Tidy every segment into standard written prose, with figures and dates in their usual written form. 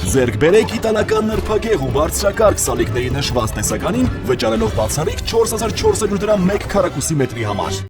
Ձեռք բերեք իտալական նրբագեղ ու բարձրակարգ սալիկների նշված տեսականին, վճարելով բացառիկ 4400 դրամ 1 քառակուսի մետրի համար։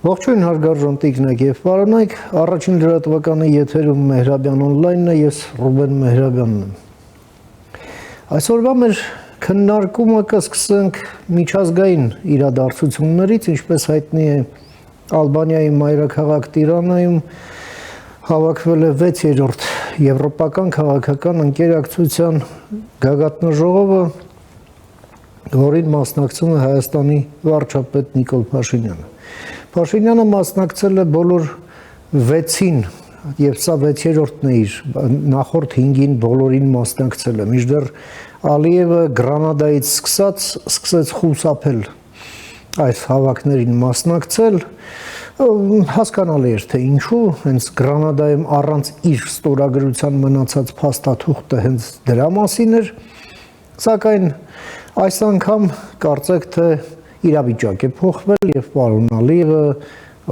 Ողջույն հարգարժան տիկնակ եւ պարոնայք, առաջին լրատվականի եթերում Մեհրաբյան on-line-ն է, ես Ռուբեն Մեհրաբյանն եմ։ Այսօրվա մեր քննարկումը կսկսենք միջազգային իրադարձություններից, ինչպես հայտնի է, Ալբանիայի մայրաքաղաք Տիրանայում հավաքվել է 6-րդ եվրոպական քաղաքական ընկերակցության գագաթնաժողովը, որին մասնակցում է Հայաստանի վարչապետ Նիկոլ Փաշինյանը։ Փաշինյանը մասնակցել է բոլոր 6-ին եւ սա 6-րդն է իր, նախորդ 5-ին բոլորին մասնակցել է։ Մինչդեռ Ալիևը Գրանադայից սկսեց խուսափել այս հավաքներին մասնակցել, հասկանալի էր թե ինչու, հենց Գրանադայում առանց իր ստորագրության մնացած փաստաթուղթը հենց դրա մասին էր, սակայն այս անգամ կարծեք թե իրավիճակ է փոխվել եւ պարոն Ալիևը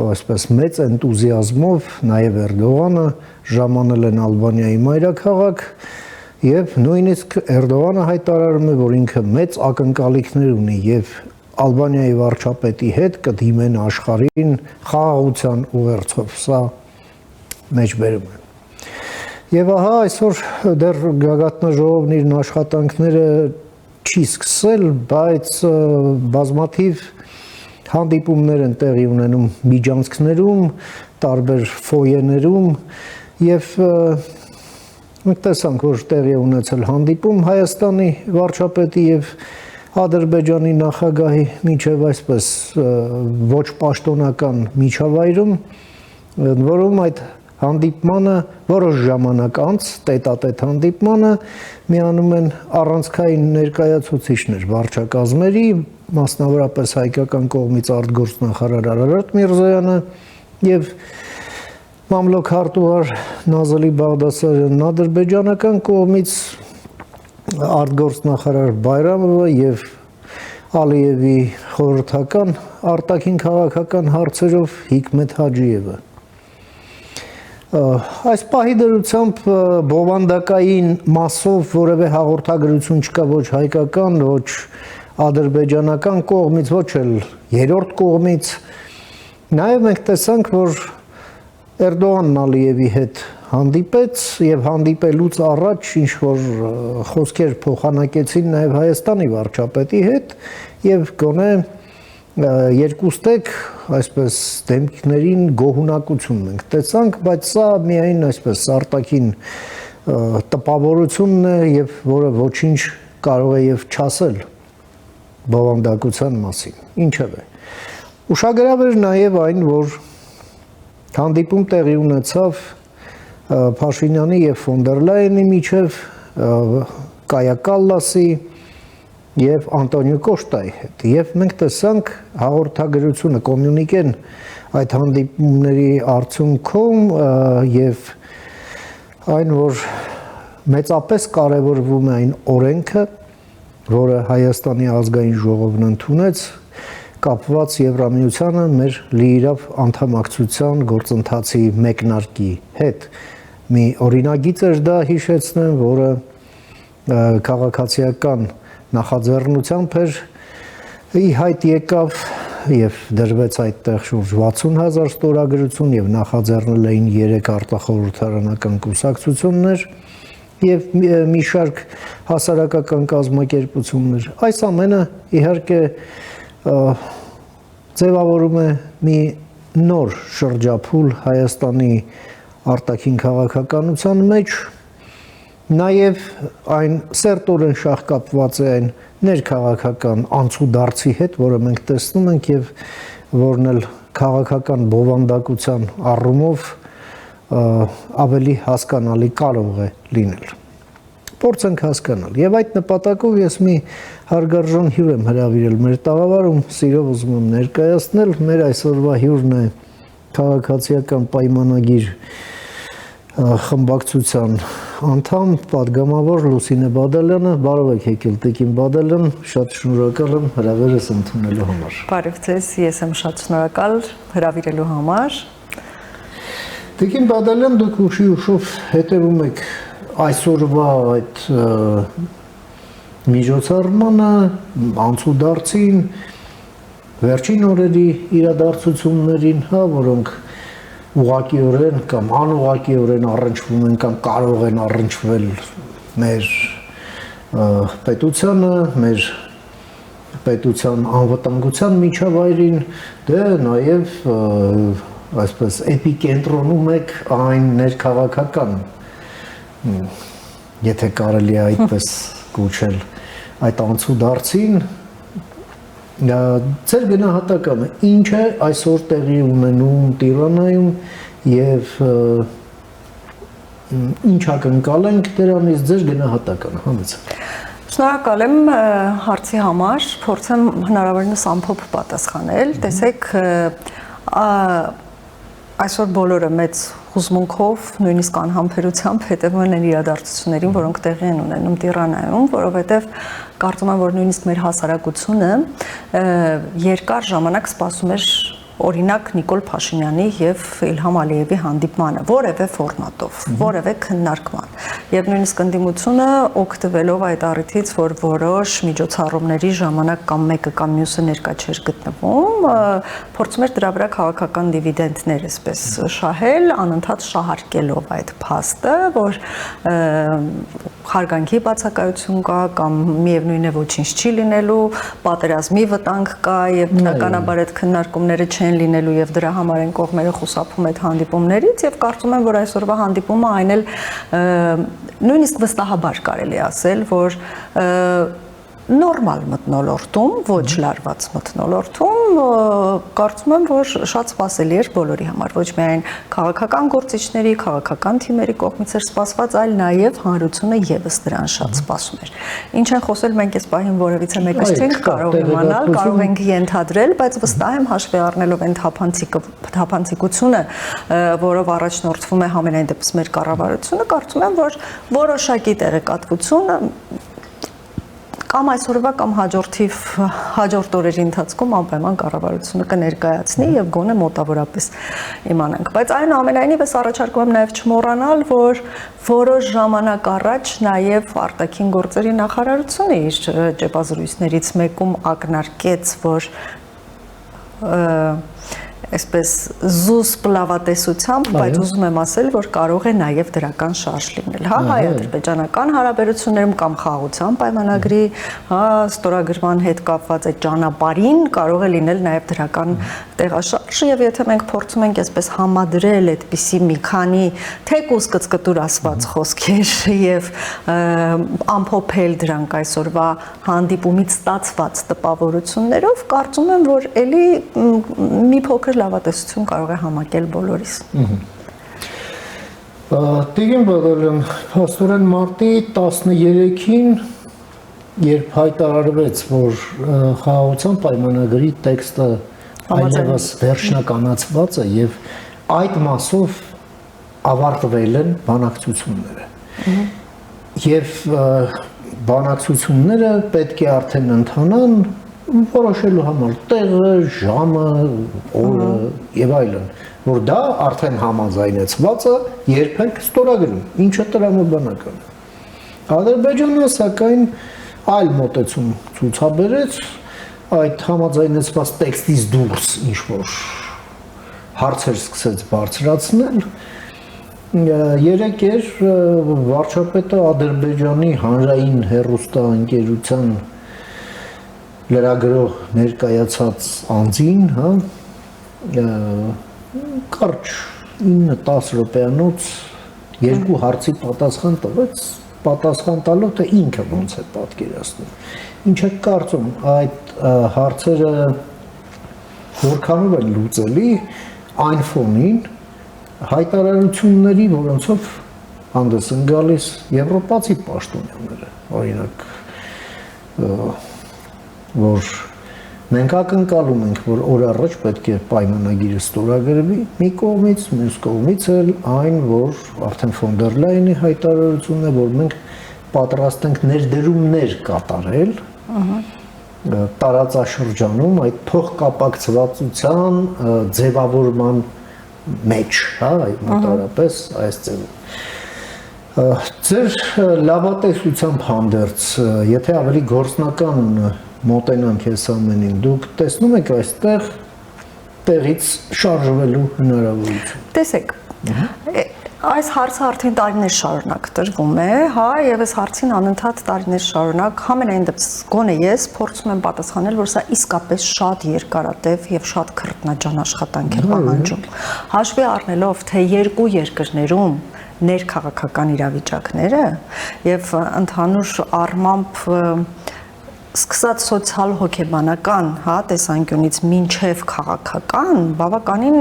այսպես մեծ էնտուզիազմով նաեւ Էրդողանը ժամանել են Ալբանիայի մայրաքաղաք եւ նույնիսկ Էրդողանը հայտարարում է, որ ինքը մեծ ակնկալիքներ ունի եւ Ալբանիայի վարչապետի հետ կդիմեն աշխարհին խաղաղության ուղերձով, սա մեջբերում է։ Եվ ահա այսօր դեռ գագաթնաժողովն իր աշխատանքները չի սկսել, բայց բազմաթիվ հանդիպումներ են տեղի ունենում միջանցքներում, տարբեր ֆոյեներում եւ մենք տեսանք, որ տեղի ունեցել հանդիպում Հայաստանի վարչապետի եւ Ադրբեջանի նախագահի միջև այսպես ոչ պաշտոնական միջավայրում, որում այդ հանդիպմանը որոշ ժամանակ անց տետատետ հանդիպմանը միանում են առանցքային ներկայացուցիչներ վարչակազմերի, մասնավորապես հայկական կողմից արտգործնախարար Արարատ Միրզոյանը եւ մամլոք հարտուղար Նազելի Բաղդասարյանն ադրբեջանական կողմից արտգործնախարար Բայրամովը եւ Ալիևի խորհրդական արտաքին քաղաքական հարցերով Հիկմետ Հաջիևը։ Այս պահի դրությամբ բովանդակային մասով որևէ հաղորդագրություն չկա ոչ հայկական, ոչ ադրբեջանական կողմից, ոչ էլ երրորդ կողմից։ Նաև մենք տեսանք, որ Էրդողանն Ալիևի հետ հանդիպեց եւ հանդիպելուց առաջ ինչ որ խոսքեր փոխանակեցին նաև Հայաստանի վարչապետի հետ եւ գոնե երկուստեք այսպես դեմքներին գոհունակություն մենք տեսանք, բայց սա միայն այսպես արտաքին տպավորությունն է եւ որը ոչինչ կարող է եւ չասել բովանդակության մասին։ Ինչևէ, ուշագրավ էր նաեւ այն, որ հանդիպում տեղի ունեցավ Փաշինյանի եւ ֆոն դեր Լայենի միջև, Կայա Կալլասի եւ Անտոնիո Կոշտայի հետ։ Եվ մենք տեսանք հաղորդագրությունը, կոմյունիկեն այդ հանդիպումների արդյունքում եւ այն, որ մեծապես կարևորվում է այն օրենքը, որը Հայաստանի ազգային ժողովն ընդունեց, կապված Եվրամիությանը մեր լիիրավ անդամակցության գործընթացի մեկնարկի հետ։ Մի օրինագիծ էր դա, հիշեցնեմ, որը քաղաքացիական նախաձեռնությամբ էր ի հայտ եկավ եւ դրվեց այդտեղ շուրջ 60,000 ստորագրություն եւ նախաձեռնել էին 3 արտախորհրդարանական կուսակցություններ եւ մի շարք հասարակական կազմակերպություններ։ Այս ամենը իհարկե ձևավորում է մի նոր շրջափուլ Հայաստանի արտաքին քաղաքականության մեջ, նաև այն սերտորեն շահկապված է այն ներքաղաքական անցուդարձի հետ, որը մենք տեսնում ենք եւ որն էլ քաղաքական բովանդակության առումով ավելի հասկանալի կարող է լինել։ Փորձենք հասկանալ։ Եվ այդ նպատակով ես մի հարգարժան հյուր եմ հրավիրել մեր տաղավարում, սիրով ուզում եմ ներկայացնել, մեր այսօրվա հյուրն է քաղաքացիական պայմանագիր խմբակցության անդամ, падգամավոր Լուսինե Բադալյանը, բարով եք եկել Տիկին Բադալյան, շատ շնորհակալ եմ հրավերս ընդունելու համար։ Բարև ձեզ, ես եմ շատ շնորհակալ հրավիրելու համար։ Տիկին Բադալյան, դուք ուշով հետևում եք այսօրվա այդ միջոցառմանը, անցուդարձին, վերջին օրերի իրադարձություններին, հա, որոնք ուղղակիորեն կամ անուղղակիորեն առնչվում են կամ կարող են առնչվել մեր պետությանը, մեր պետության անվտանգության միջավայրին, դե նաև այսպես էպիկենտրոնում եք այն ներքաղաքական, եթե կարելի է այդպես կոչել, այդ անցուդարձին, ձեր գնահատականը ինչ է այսօր տեղի ունենում Տիրանայում եւ ինչ ակնկալենք դրանից ձեր գնահատականը համեցեք։ Շնորհակալ եմ հարցի համար, փորձեմ հնարավորինս ամփոփ պատասխանել։ Տեսեք, այսօր բոլորը մեծ հուզմունքով, նույնիսկ անհամբերությամբ հետևում են իրադարձություններին, որոնք տեղի են ունենում Տիրանայում, որովհետև կարծում եմ, որ նույնիսկ մեր հասարակությունը երկար ժամանակ սպասում էր օրինակ Նիկոլ Փաշինյանի եւ Իլհամ Ալիևի հանդիպմանը, որևէ ֆորմատով, որևէ քննարկման։ Եվ նույնիսկ ընդդիմությունը օգտվելով այդ առիթից, որ որոշ միջոցառումների ժամանակ կամ մեկը կամ մյուսը ներկա չէր գտնվում, փորձում էր դրա վրա քաղաքական դիվիդենդներ այսպես շահել, անընդհատ շահարկելով այդ փաստը, որ հարգանքի բացակայություն կա կամ միևնույն է ոչինչ չի լինելու, պատերազմի վտանգ կա եւ բնականաբար այդ քննարկումները չեն լինելու եւ դրա համար են կողմերը խուսափում այդ հանդիպումներից եւ կարծում եմ, որ այսօրվա հանդիպումը այն էլ նույնիսկ վստահաբար կարելի ասել, որ նորմալ մթնոլորտում, ոչ լարված մթնոլորտում, կարծում եմ, որ շատ սպասելի էր բոլորի համար, ոչ միայն քաղաքական գործիչների, քաղաքական թիմերի կողմից էր սպասված, այլ նաև հանրությունը եւս դրան շատ սպասում էր։ Ինչ են խոսել, մենք այս պահին որևիցե մեկս չենք կարող իմանալ, կարող ենք ենթադրել, բայց վստահ եմ հաշվի առնելով այն թափանցիկությունը, որով առաջնորդվում է համենայն դեպս մեր կառավարությունը, կարծում եմ, որ որոշակի տեղեկատվություն կամ այսօրվա կամ հաջորդ օրերի ընթացքում անպայման կառավարությունը կներկայացնի եւ գոնե մոտավորապես իմանանք, բայց այնուամենայնիվ ես առաջարկում եմ նաեւ չմոռանալ, որ որոշ ժամանակ առաջ նաեւ արտաքին գործերի նախարարությունը իր ճեպազրույցներից մեկում ակնարկեց, որ այսպես զուս պլավատեսությամբ, բայց ուզում եմ ասել, որ կարող է նաև դրական շարժ լինել, հա, հայ-ադրբեջանական հարաբերություններում կամ խաղաղության պայմանագրի, հա, ստորագրման հետ կապված այդ ճանապարհին կարող է լինել նաև դրական տեղաշարժ, եւ եթե մենք փորձում ենք այսպես համադրել այդպիսի մի քանի թեկուզ կծկտուր ասված խոսքեր եւ ամփոփել դրանք այսօրվա հանդիպումից ստացված տպավորություններով, կարծում եմ, որ ելի մի փոքր լավատեսություն կարող է համակել բոլորիս։ Տիկին Բադալյան, փաստորեն մարտի 13-ին, երբ հայտարարվեց, որ խաղաղության պայմանագրի տեքստը այլևս վերջնականացված է եւ այդ մասով ավարտվել են բանակցությունները։ Եվ բանակցությունները պետք է արդեն ընթանան որոշելու համար տեղը, ժամը, օրը եւ այլն, որ դա արդեն համաձայնեցված է, երբեք ստորագրում, ինչը տրամաբանական է։ Ադրբեջանը սակայն այլ մոտեցում ցուցաբերեց, այդ համաձայնեցված տեքստից դուրս ինչ որ հարցեր սկսեց բարձրացնել։ Երեկ էր վարչապետը Ադրբեջանի հանրային հեռուստաընկերության լրագրող ներկայացած անձին, հա, կարճ 9-10 րոպեանոց երկու հարցի պատասխան տվեց, պատասխան տալով թե ինքը ոնց է պատկերացնում։ Ինչ եք կարծում, այդ հարցերը որքանով են լուծելի այն ֆոնին հայտարարությունների, որոնցով հանդես են գալիս եվրոպացի պաշտոնյաները, օրինակ, որ Մենք ակնկալում ենք, որ օր առաջ պետք է պայմանագիրը ստորագրվի մի կողմից, մյուս կողմից էլ այն, որ արդեն ֆոն դեր Լայենի հայտարարությունն է, որ մենք պատրաստ ենք ներդրումներ կատարել տարածաշրջանում այդ փոխկապակցվածության ձևավորման մեջ, հա, մոտավորապես այս ձևով։ Ձեր լավատեսությամբ հանդերձ, եթե ավելի գործնական մոտենանք այս ամենին, դուք տեսնում եք այստեղ տեղից շարժվելու հնարավորություն։ Տեսեք, այս հարցը արդեն տարիներ շարունակ տրվում է, հա, եւ այս հարցին անընդհատ տարիներ շարունակ համենայն դեպս գոնե ես փորձում եմ պատասխանել, որ սա իսկապես շատ երկարատև եւ շատ քրտնաջան աշխատանք է պահանջում։ Հաշվի առնելով, թե երկու երկրներում ներքաղաքական իրավիճակները եւ ընդհանուր առմամբ սկսած սոցիալ-հոգեբանական, հա, տեսանկյունից մինչև քաղաքական բավականին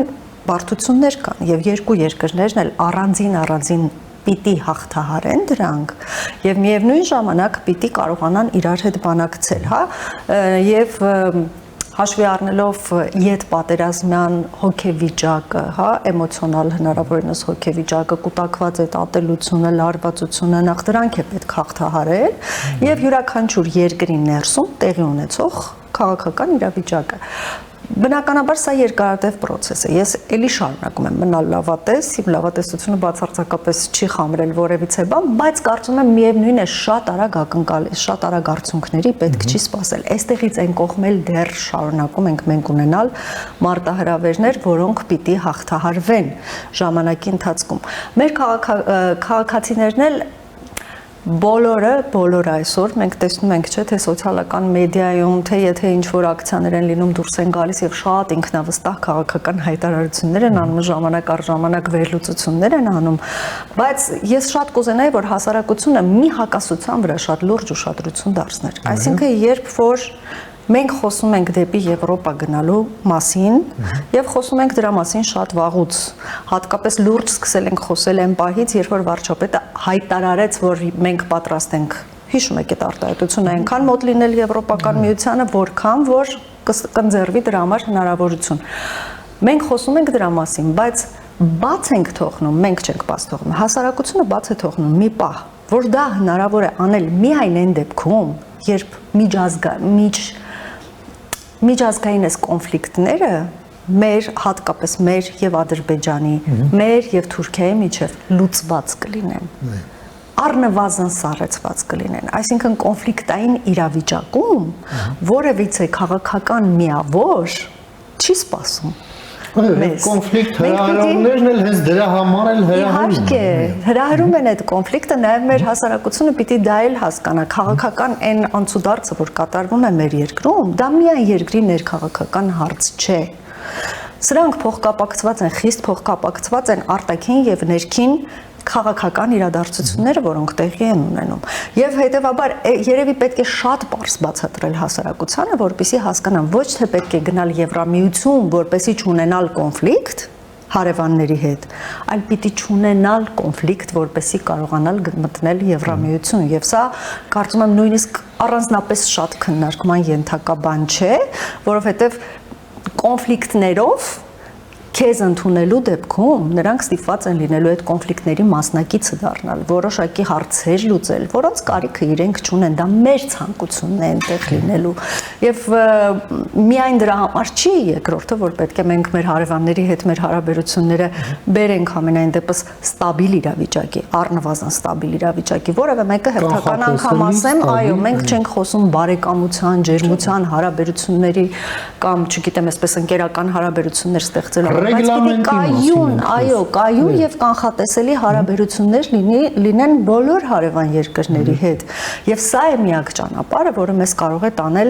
բարդություններ կան եւ երկու երկրներն էլ առանձին պիտի հաղթահարեն դրանք եւ միևնույն ժամանակ պիտի կարողանան իրար հետ բանակցել, հա, եւ հաշվի առնելով յետ պատերազմյան հոգեվիճակը, հա, էմոցիոնալ հնարավորինս հոգեվիճակը, կուտակված այդ ատելությունը, լարվածությունը, նախ դրանք է պետք հաղթահարել եւ յուրաքանչյուր երկրի ներսում տեղի ունեցող քաղաքական իրավիճակը։ Բնականաբար սա երկարատև process է։ Ես էլի շարունակում եմ մնալ լավատես, իմ լավատեսությունը բացարձակապես չի խամրել որևիցե բան, բայց կարծում եմ միևնույն է շատ արագ ակնկալ, շատ արագ արդյունքների պետք չի սպասել։ Այստեղից այն կողմել դեռ շարունակում ենք մենք ունենալ մարտահրավերներ, որոնք պիտի հաղթահարվեն ժամանակի ընթացքում։ Մեր քաղաքացիներն էլ բոլորը այսօր մենք տեսնում ենք, չէ, թե սոցիալական մեդիայում, թե եթե ինչ-որ ակցիաներ են լինում, դուրս են գալիս եւ շատ ինքնավստահ քաղաքական հայտարարություններ են անում, ժամանակ առ ժամանակ վերլուծություններ են անում, բայց ես շատ կուզենայի, որ հասարակությունը մի հակասության վրա շատ լուրջ ուշադրություն դարձներ։ Այսինքն, երբ որ մենք խոսում ենք դեպի Եվրոպա գնալու մասին եւ խոսում ենք դրա մասին շատ վաղուց, հատկապես լուրջ սկսել ենք խոսել այն պահից, երբ որ վարչապետը հայտարարեց, որ մենք պատրաստ ենք, հիշում եք այդ արտահայտությունը, այնքան մոտ լինել Եվրոպական միությանը, որքան որ կընձեռվի դրա համար հնարավորություն։ Մենք խոսում ենք դրա մասին, բայց բաց ենք թողնում, մենք չենք բաց թողնում, հասարակությունը բաց է թողնում մի պահ, որ դա հնարավոր է անել միայն այն դեպքում, երբ միջազգային այս կոնֆլիկտները մեր, հատկապես մեր եւ Ադրբեջանի, մեր եւ Թուրքիայի միջև լուծված կլինեն, առնվազն սառեցված կլինեն, այսինքն կոնֆլիկտային իրավիճակում որևիցե քաղաքական միավոր չի սպասում։ Կոնֆլիկտ հրահրողներն էլ հենց դրա համար էլ հրահրում են։ Իհարկե, հրահրում են այդ կոնֆլիկտը, նաև մեր հասարակությունը պիտի դա էլ հասկանա, քաղաքական այն անցուդարձը, որ կատարվում է մեր երկրում, դա միայն երկրի ներքաղաքական հարց չէ։ Սրանք փոխկապակցված են, խիստ փոխկապակցված են արտաքին եւ ներքին քաղաքական իրադարձությունները, որոնք տեղի են ունենում։ Եվ հետևաբար երևի պետք է շատ པարզ բացատրել հասարակությանը, որպեսզի հասկանան, ոչ թե պետք է գնալ Եվրամիություն, որպեսզի չունենալ կոնֆլիկտ հարևանների հետ, այլ պիտի չունենալ կոնֆլիկտ, որպեսզի կարողանալ մտնել Եվրամիություն։ Եվ սա կարծում եմ նույնիսկ առանձնապես շատ քննարկման ենթակա բան չէ, որովհետև կոնֆլիկտներով քեզ ընդունելու դեպքում նրանք ստիպված են լինելու այդ կոնֆլիկտների մասնակիցը դառնալ, որոշակի հարցեր լուծել, որոնց կարիքը իրենք չունեն, դա մեր ցանկությունն է այնտեղ լինելու։ Եվ միայն դրա համար չի երկրորդը, որ պետք է մենք մեր հարևանների հետ մեր հարաբերությունները բերենք ամենայն դեպս ստաբիլ իրավիճակի, առնվազն ստաբիլ իրավիճակի, որևէ մեկը հերթական անգամ ասեմ, այո, մենք չենք խոսում բարեկամության, ջերմության հարաբերությունների կամ, չգիտեմ, այսպես ընկերական հարաբերություններ ստեղծելու, բայց պիտի կայուն, այո, կայուն եւ կանխատեսելի հարաբերություններ լինեն բոլոր հարևան երկրների հետ։ Եվ սա է միակ ճանապարհը, որը մեզ կարող է տանել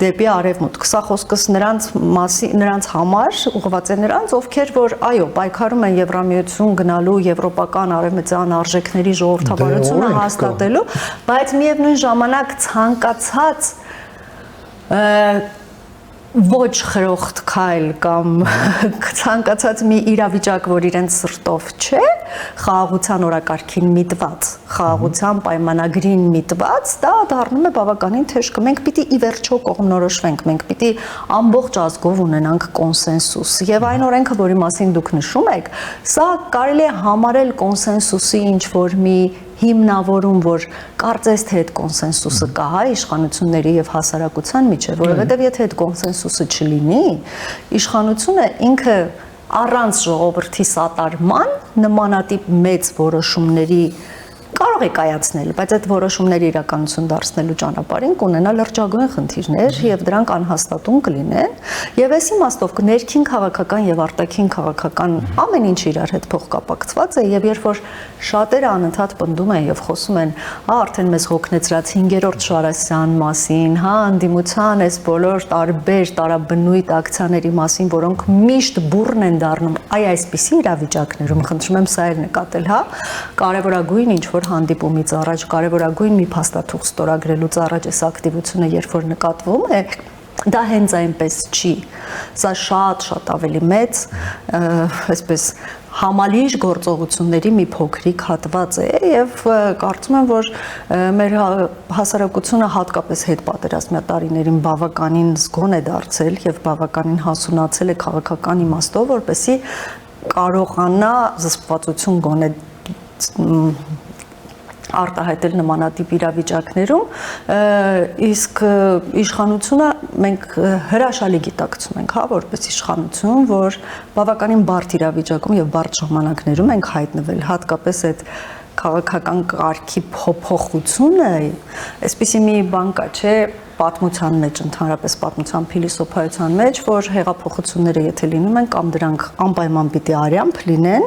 դեպի արևմուտք։ Սա խոսքս նրանց համար ուղղված է նրանց, ովքեր որ այո, պայքարում են Եվրամիություն գնալու, եվրոպական արևմտյան արժեքների ժողովրդավարությունը հաստատելու, բայց միևնույն ժամանակ ցանկացած ոչ խրոխտ քայլ կամ ցանկացած մի իրավիճակ, որ իրենց սրտով չէ, խաղաղության օրակարգին միտված, խաղաղության պայմանագրին միտված, դա դառնում է բավականին թեժ։ Մենք պիտի ի վերջո կողմնորոշվենք, մենք պիտի ամբողջ ազգով ունենանք կոնսենսուս։ Եվ այն օրենքը, որի մասին դուք նշում եք, սա կարելի է համարել կոնսենսուսի ինչ որ մի հիմնավորում, որ կարծես թե այդ կոնսենսուսը կա հայ իշխանությունների եւ հասարակության միջեւ, որովհետեւ եթե այդ կոնսենսուսը չլինի, իշխանությունը ինքը առանց ժողովրդի սատարման նմանատիպ մեծ որոշումների կարող է կայացնել, բայց այդ որոշումների իրականություն դարձնելու ճանապարհին կունենա լրջագույն խնդիրներ եւ դրանք անհաստատուն կլինեն եւ այս իմաստով ներքին քաղաքական եւ արտաքին քաղաքական ամեն ինչ իրար հետ փոխկապակցված է եւ երբ որ շատերը անընդհատ պնդում են եւ խոսում են, արդեն մեզ հոգնեցրած 5-րդ Շարասյան մասին, անդիմության այս բոլոր տարբեր տարաբնույթ ակցիաների մասին, որոնք միշտ բուռն են դառնում, այսպիսի իրավիճակներում, խնդրում եմ սա էլ նկատել, կարևորագույն ինչ որ հանդիպումից առաջ, կարևորագույն մի փաստաթուղթ ստորագրելուց առաջ այս ակտիվությունը երբ որ նկատվում է, դա հենց այնպես չի։ Սա շատ ավելի մեծ, այսպես համալիր գործողությունների մի փոքրիկ հատված է եւ կարծում եմ, որ մեր հասարակությունը հատկապես հետպատերազմյա տարիներին բավականին զգոն է դարձել եւ բավականին հասունացել է քաղաքական իմաստով, որպեսզի կարողանա զսպվածություն գոնե արտահայտել նմանատիպ իրավիճակներում, իսկ իշխանությունը մենք հրաշալի գիտակցում ենք, որպես իշխանություն, որ բավականին բարդ իրավիճակում եւ բարդ ժամանակներում ենք հայտնվել, հատկապես այդ քաղաքական կարգի փոփոխությունը, այսպիսի մի բան կա, չէ, պատմության մեջ, ընդհանրապես պատմության փիլիսոփայության մեջ, որ հեղափոխությունները եթե լինում են, կամ դրանք անպայման պիտի արյամբ լինեն,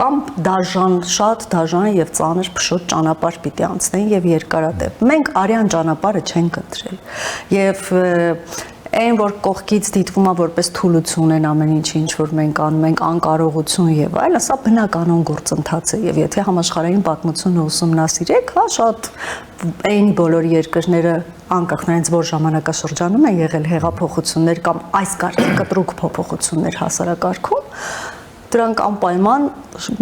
կամ դաժան, շատ դաժան եւ ծանր փշոտ ճանապարհ պիտի անցնեն եւ երկարատև։ Մենք արյան ճանապարհը չենք ընտրել։ Եվ այն որ կողքից դիտվում է որպես թուլություն են ամեն ինչ որ մենք անում ենք, անկարողություն եւ այլն, սա բնականon գործընթաց է եւ եթե համաշխարհային պատմությունը ուսումնասիրեք, շատ այն բոլոր երկրները անկախ նրանից որ ժամանակաշրջանում են եղել հեղափոխություններ կամ այս կարգի կտրուկ փոփոխություններ հասարակարգում, դրանք անպայման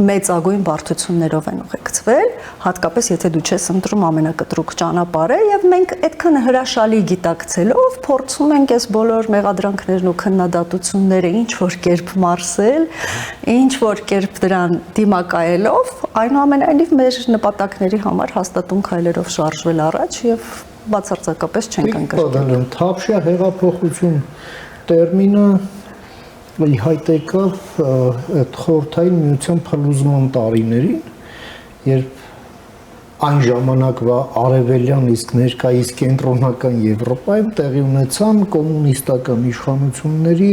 մեծագույն բարդություններով են ուղեկցվել, հատկապես եթե դու չես ընտրում ամենակտրուկ ճանապարհը եւ մենք այդքան հրաշալի գիտակցելով փորձում ենք այս բոլոր մեղադրանքներն ու քննադատությունները ինչ որ կերպ մարսել, ինչ որ կերպ դրան դիմակայելով, այնուամենայնիվ մեր նպատակների համար հաստատուն քայլերով շարժվել առաջ եւ բացարձակապես չենք ընկրկել։ Թավշյա հեղափոխություն տերմինը հայտ եկավ այդ խորհրդային միության փլուզման տարիներին, երբ այն ժամանակվա արևելյան իսկ ներկայիս կենտրոնական Եվրոպայում տեղի ունեցան կոմունիստական իշխանությունների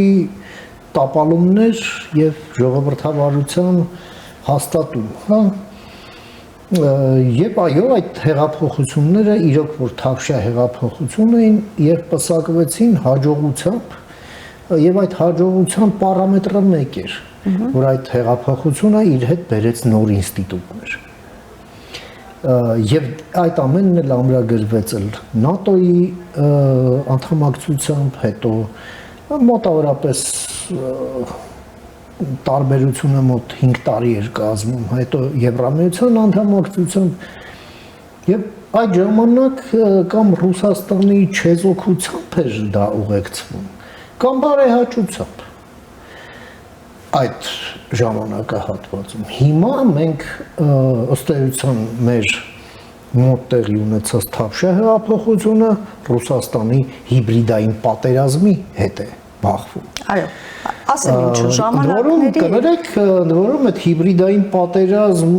տապալումներ եւ ժողովրդավարության հաստատում, Եվ այո, այդ հեղափոխությունները իրոք որ թավշյա հեղափոխություն էին, երբ պսակվեցին հաջողությամբ Եվ այդ հաջողության պարամետրը մեկ էր, որ այդ հեղափոխությունը իր հետ բերեց նոր ինստիտուտներ։ Եվ այդ ամենն էլ ամրագրվեց ՆԱՏՕ-ի անդամակցությամբ, հետո մոտավորապես տարբերությունը մոտ 5 տարի էր կազմում, հետո Եվրամիության անդամակցությամբ եւ այդ ժամանակ կամ Ռուսաստանի չեզոքությամբ էր դա ուղեկցվում կամ բարեհաճությամբ այդ ժամանակահատվածում։ Հիմա մենք ըստ էության մեր մոտ տեղի ունեցած թավշյա հեղափոխությունը Ռուսաստանի հիբրիդային պատերազմի հետ է բախվում։ Այո, ասեմ ինչու ժամանակների կներեք, ընդ որում այդ հիբրիդային պատերազմ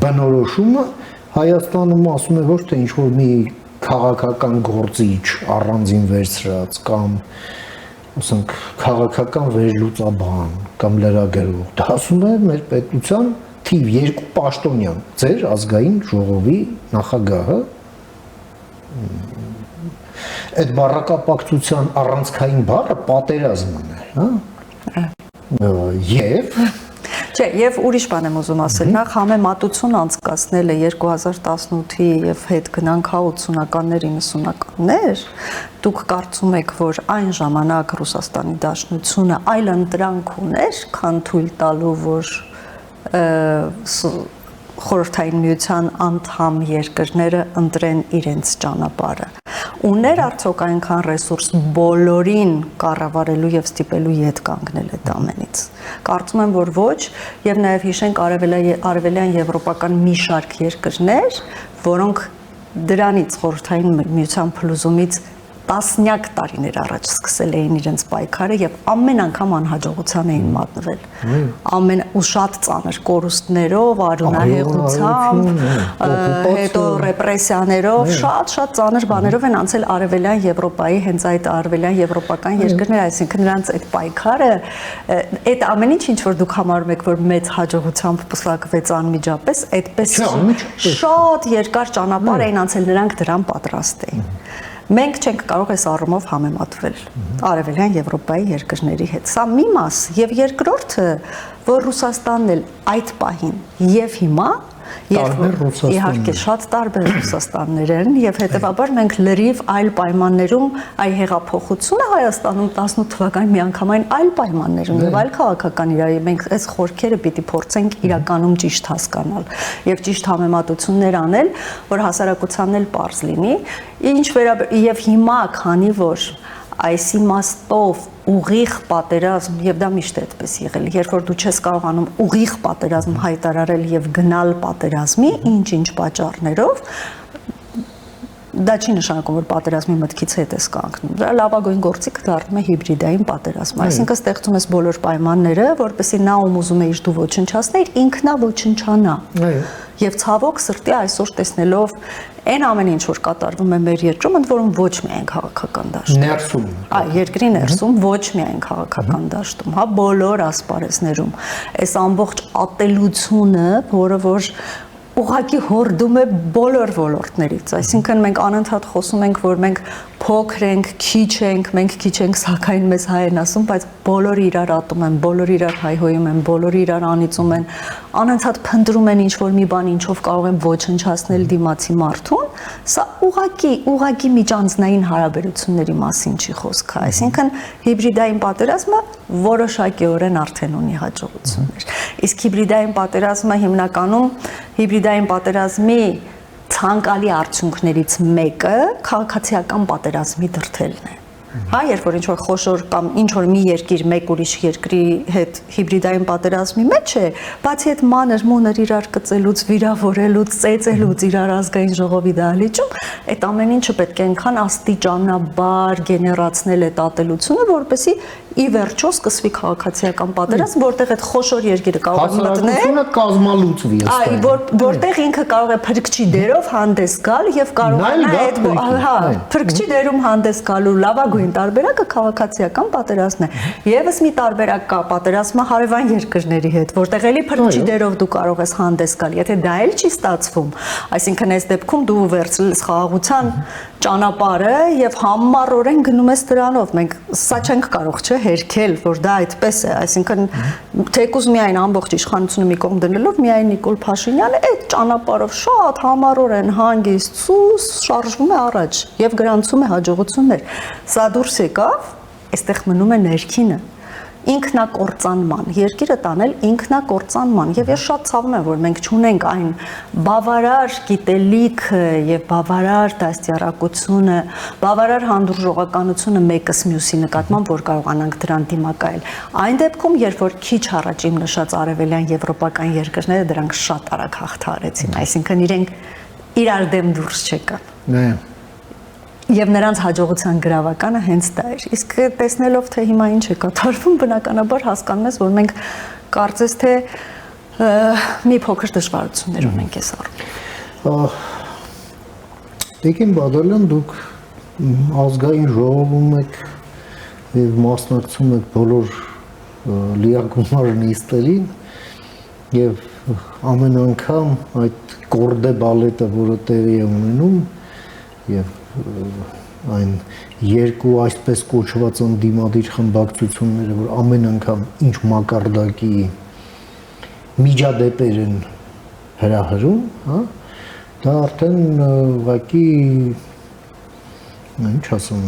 բնորոշումը Հայաստանում ասում է ոչ թե ինչ որ մի քաղաքական գործիչ առանձին վերցրած կամ ասենք քաղաքական վերլուծաբան կամ լրագրող, դա ասում է մեր պետության թիվ 2 պաշտոնյան, ձեր ազգային ժողովի նախագահը, այդ բառակապակցության առանցքային բառը պատերազմն է, հա? Եվ Չէ, եւ ուրիշ բան եմ ուզում ասել, նախ համեմատություն անցկացնելը 2018-ի եւ հետ գնանք 80-ականներ, 90-ականներ, դուք կարծում եք, որ այն ժամանակ Ռուսաստանի Դաշնությունը այլ ընտրանք ուներ, քան թույլ տալու, որ Խորհրդային Միության անդամ երկրները ընտրեն իրենց ճանապարհը։ Ուներ արդյոք այնքան ռեսուրս բոլորին կառավարելու եւ ստիպելու ետ կանգնել այդ ամենից։ Կարծում եմ, որ ոչ, եւ նաեւ հիշենք արևելյան եվրոպական մի շարք երկրներ, որոնք դրանից Խորհրդային Միության փլուզումից տասնյակ տարիներ առաջ սկսել էին իրենց պայքարը եւ ամեն անգամ անհաջողության էին մատնվել։ Ու շատ ծանր կորուստներով, արյունահեղությամբ, հետո ռեպրեսիաներով, շատ ծանր բաներով են անցել արևելյան Եվրոպայի, հենց այդ արևելյան եվրոպական երկրները, այսինքն նրանց այդ պայքարը, այդ ամեն ինչ որ դուք համարում եք, որ մեծ հաջողությամբ պսակվեց անմիջապես, այդպես շատ երկար ճանապարհ էին անցել, նրանք դրան պատրաստ էին։ Մենք չենք կարող այս առումով համեմատվել արևելյան Եվրոպայի երկրների հետ։ Սա մի մաս, եւ երկրորդը, որ Ռուսաստանն էլ այդ պահին եւ հիմա իհարկե շատ տարբեր Ռուսաստաններ են եւ հետեւաբար մենք լրիվ այլ պայմաններում այ հեղափոխությունը Հայաստանում 18 թվականին միանգամայն այլ պայմաններում եւ այլ քաղաքական իրավիճակում մենք այս խորքերը պիտի փորձենք իրականում ճիշտ հասկանալ եւ ճիշտ համեմատություններ անել, որ հասարակությանն էլ պարզ լինի, եւ հիմա քանի որ այս իմաստով ուղիղ պատերազմ եւ դա միշտ այդպես եղել, երբ որ դու չես կարողանում ուղիղ պատերազմ հայտարարել եւ գնալ պատերազմի, ինչ պատճառներով, դա չի նշանակում, որ պատերազմի մտքից հետ ես կանգնում։ Դրա լավագույն գործիքը դառնում է հիբրիդային պատերազմը, այսինքն ստեղծում ես բոլոր պայմանները, որպեսզի նա ում ուզում է իր դու ոչնչացնել, ինքնա ոչնչանա։ Եվ ցավոք սրտի այսօր տեսնելով այն ամեն ինչ որ կատարվում է մեր երկրում, ընդ որում ոչ միայն քաղաքական դաշտում, ներսում, երկրի ներսում ոչ միայն քաղաքական դաշտում, հա, բոլոր ասպարեզներում, այս ամբողջ ատելությունը, որը որ ուղղակի հորդում է բոլոր ոլորտներից, այսինքն մենք անընդհատ խոսում ենք, որ մենք փոքր ենք, քիչ ենք, սակայն մեզ հայ են ասում, բայց բոլորը իրար ատում են, բոլորը իրար հայհոյում են, բոլորը իրար անիծում են, անընդհատ փնտրում են ինչ-որ մի բան, ինչով կարող են ոչնչացնել դիմացի մարդուն, սա ուղղակի միջանձնային հարաբերությունների մասին չի խոսքը, այսինքն հիբրիդային պատերազմը որոշակիորեն արդեն ունի հաջողություններ, իսկ հիբրիդային պատերազմը հիմնականում հիբրիդային պատերազմի ցանկալի արդյունքներից մեկը քաղաքացիական պատերազմի դրդելն է։ Հա, երբ որ ինչ-որ խոշոր կամ ինչ-որ մի երկիր մեկ ուրիշ երկրի հետ հիբրիդային պատերազմի մեջ է, բացի այդ մանր-մունր իրար կծելուց, վիրավորելուց, ծեծելուց իրար ազգային ժողովի դահլիճում, այդ ամեն ինչը պետք է այնքան աստիճանաբար գեներացնել այդ ատելությունը, որպեսզի ի վերջո սկսվի քաղաքացիական պատերազմ, որտեղ այդ խոշոր երկիրը կարող է մտնել, կազմալուծվի, որտեղ ինքը կարող է փրկչի դերով հանդես գալ եւ կարողանա այդ փրկչի դերում հանդես գալու լավագույն տարբերակը քաղաքացիական պատերազմն է։ Եվս մի տարբերակ կա պատերազմը հարևան երկրների հետ, որտեղ էլի փրկչի դերով դու կարող ես հանդես գալ, եթե դա էլ չի ստացվում, այսինքն այս դեպքում դու վերցրել ես խաղաղության ճանապարհը եւ համառորեն գնում ես դրանով։ Մենք սա չենք կարող հերքել, որ դա այդպես է, այսինքն թեկուզ միայն ամբողջ իշխանությունը մի կողմ դնելով միայն Նիկոլ Փաշինյանը այդ ճանապարհով շատ համառորեն հանգիստ սուս շարժվում է առաջ եւ գրանցում է հաջողություններ։ Սա դուրս եկավ, այստեղ մնում է ներքինը։ Ինքնակործանման, երկիրը տանել ինքնակործանման եւ ես շատ ցավում եմ, որ մենք չունենք այն բավարար գիտելիքը եւ բավարար դաստիարակությունը, բավարար հանդուրժողականությունը մեկս մյուսի նկատմամբ, որ կարողանանք դրան դիմակայել։ Այն դեպքում, երբ որ քիչ առաջ իմ նշած արևելյան եվրոպական երկրները դրանք շատ արագ հաղթահարեցին, այսինքն իրենք իրար դեմ դուրս չեկան։ Եվ նրանց հաջողության գրավականը հենց դա էր։ Իսկ տեսնելով, թե հիմա ինչ է կատարվում, բնականաբար հասկանում ես, որ մենք կարծես թե մի փոքր դժվարություններ ունենք այս առումով։ Տիկին Բադալյան, դուք ազգային ժողովում եք եւ մասնակցում եք բոլոր լիակումար նիստերին եւ ամեն անգամ այդ կորդե բալետը, որը տեղի է ունենում եւ այն երկու այսպես կոչված ընդդիմադիր խմբակցությունները, որ ամեն անգամ ինչ մակարդակի միջադեպեր են հրահրում, հա, դա արդեն ուղղակի ինչ ասում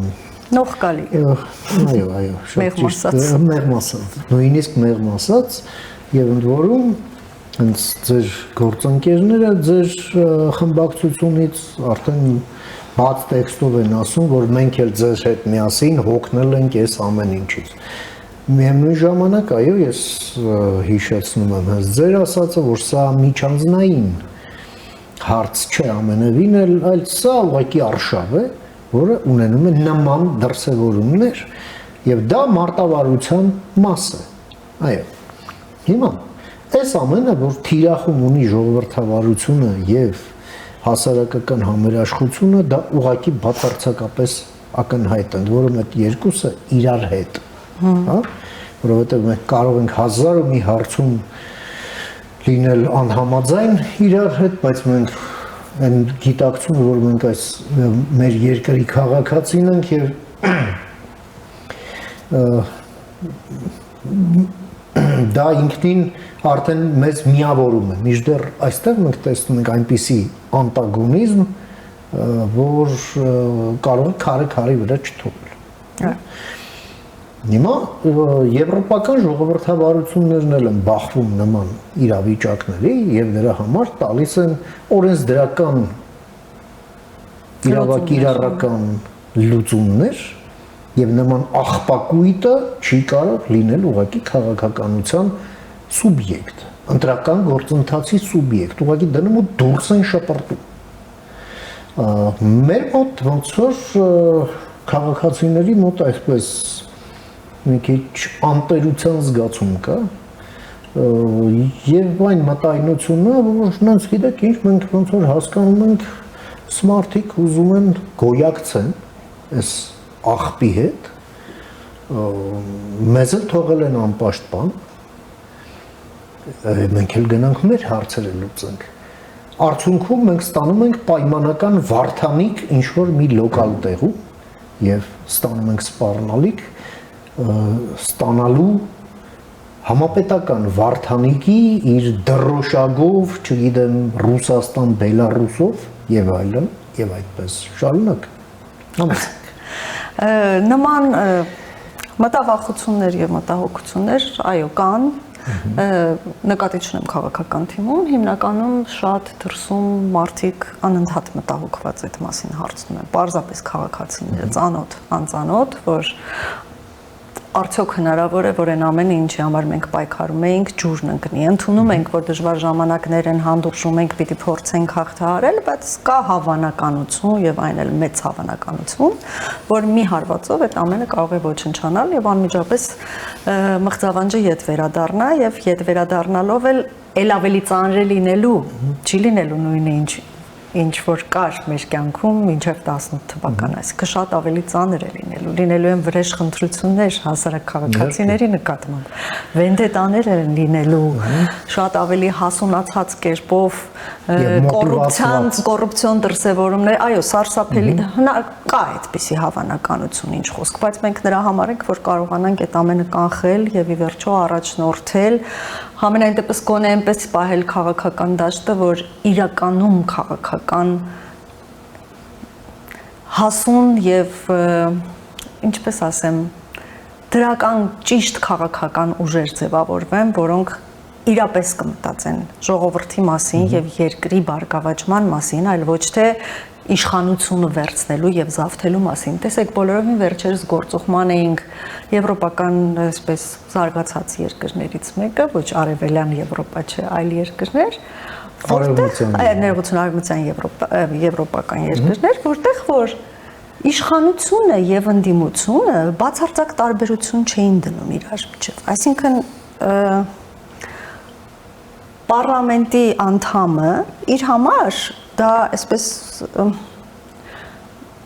նողկալի այո, շատ ճիշտ, մեղմասած, նույնիսկ մեղմասած եւ ընդ որում հենց ձեր գործընկերները ձեր խմբակցությունից արդեն բաց տեքստով են ասում, որ մենք էլ ձեր հետ միասին հոգնել ենք այս ամեն ինչից։ Միևնույն ժամանակ, այո, ես հիշեցնում եմ հենց ձեր ասածը, որ սա միջանձնային հարց չէ ամենևին, այլ սա ուղղակի արշավ է, որը ունենում է նման դրսևորումներ եւ դա մարտավարության մաս է։ Այո։ Հիմա այս ամենը, որ թիրախում ունի ժողովրդավարությունը եւ հասարակական համերաշխությունը, դա ուղղակի բացարձակապես ակնհայտ է, որում այդ երկուսը իրար հետ, հա, որովհետեւ մենք կարող ենք հազար ու մի հարցում լինել անհամաձայն իրար հետ, բայց մենք այն գիտակցումը, որ մենք այս մեր երկրի քաղաքացին ենք եւ դա ինքնին արդեն մեզ միավորում է։ Մինչդեռ այստեղ մենք տեսնում ենք այնպիսի անտագոնիզմ, որ կարող է քարի վրա չթողնել։ Հիմա եվրոպական ժողովրդավարություններն էլ են բախվում նման իրավիճակների եւ դրա համար տալիս են օրենսդրական իրավակիրառական լուծումներ եւ նման աղբակույտը չի կարող լինել ուղղակի քաղաքականության սուբյեկտ, ընտրական գործընթացի սուբյեկտ, ուղղակի դնում ու դուրս են շպրտում։ Մեր մոտ ոնց որ քաղաքացիների մոտ այսպես մի քիչ անտերության զգացում կա եւ այն մտայնությունը, որ նրանց գիտեք ինչ, մենք ոնց որ հասկանում ենք սմարթիկ ուզում են գոյակցեն այս աղբի հետ, մեզ էլ թողել են անպաշտպան, մենք էլ գնանք մեր հարցերը լուծենք։ Արդյունքում մենք ստանում ենք պայմանական վարդանիկ ինչ-որ մի լոկալ տեղում եւ ստանում ենք սպառնալիք ստանալու համապետական վարդանիկի իր դրոշագով, չգիտեմ, Ռուսաստան, Բելարուսով եւ այլն եւ այդպես շարունակ։ Նման մտավախություններ եւ մտահոգություններ, այո, կան, նկատի չունեմ քաղաքական թիմում, հիմնականում շատ դրսում մարդիկ անընդհատ մտահոգված այդ մասին հարցնում են, պարզապես քաղաքացիները, ծանոթ, անծանոթ, որ արդյոք հնարավոր է, որ այն ամենը, ինչի համար մենք պայքարում էինք, ջուրն ընկնի։ Ընդունում ենք, որ դժվար ժամանակներ են, հանդուրժում ենք, պիտի փորձենք հաղթահարել, բայց կա հավանականություն եւ այն էլ մեծ հավանականություն, որ մի հարվածով այդ ամենը կարող է ոչնչանալ եւ անմիջապես մղձավանջը ետ վերադառնա եւ ետ վերադառնալով էլ ավելի ծանր է լինելու, չի լինելու նույնը ինչ որ կար մեր կյանքում մինչև 18 թվական, այսինքն շատ ավելի ծանր է լինելու են վրեժ խնդրություններ հասարակ քաղաքացիների նկատմամբ, վենդետաներ են լինելու, շատ ավելի հասունացած կերպով կոռուպցիոն դրսևորումներ, այո, սարսափելի կա այդպիսի հավանականություն, ինչ խոսք, բայց մենք նրա համար ենք, որ կարողանանք այդ ամենը կանխել եւ ի վերջո առաջնորդել, համենայն դեպս գոնե այնպես պահել քաղաքական դաշտը, որ իրականում քաղաքական հասուն եւ ինչպես ասեմ, դրական ճիշտ քաղաքական ուժեր ձևավորվեն, որոնք իրապես կմտածեն ժողովրդի մասին եւ երկրի բարգավաճման մասին, այլ ոչ թե իշխանությունը վերցնելու եւ զավթելու մասին։ Տեսեք, բոլորովին վերջերս գործուղման էինք եվրոպական, այսպես զարգացած երկրներից մեկը, ոչ արևելյան Եվրոպա չէ, այլ երկրներ, արևմտյան եվրոպական երկրներ, որտեղ որ իշխանությունը եւ ընդդիմությունը բացարձակ տարբերություն չէին դնում իրար միջև։ Այսինքն պարլամենտի անդամը իր համար դա այսպես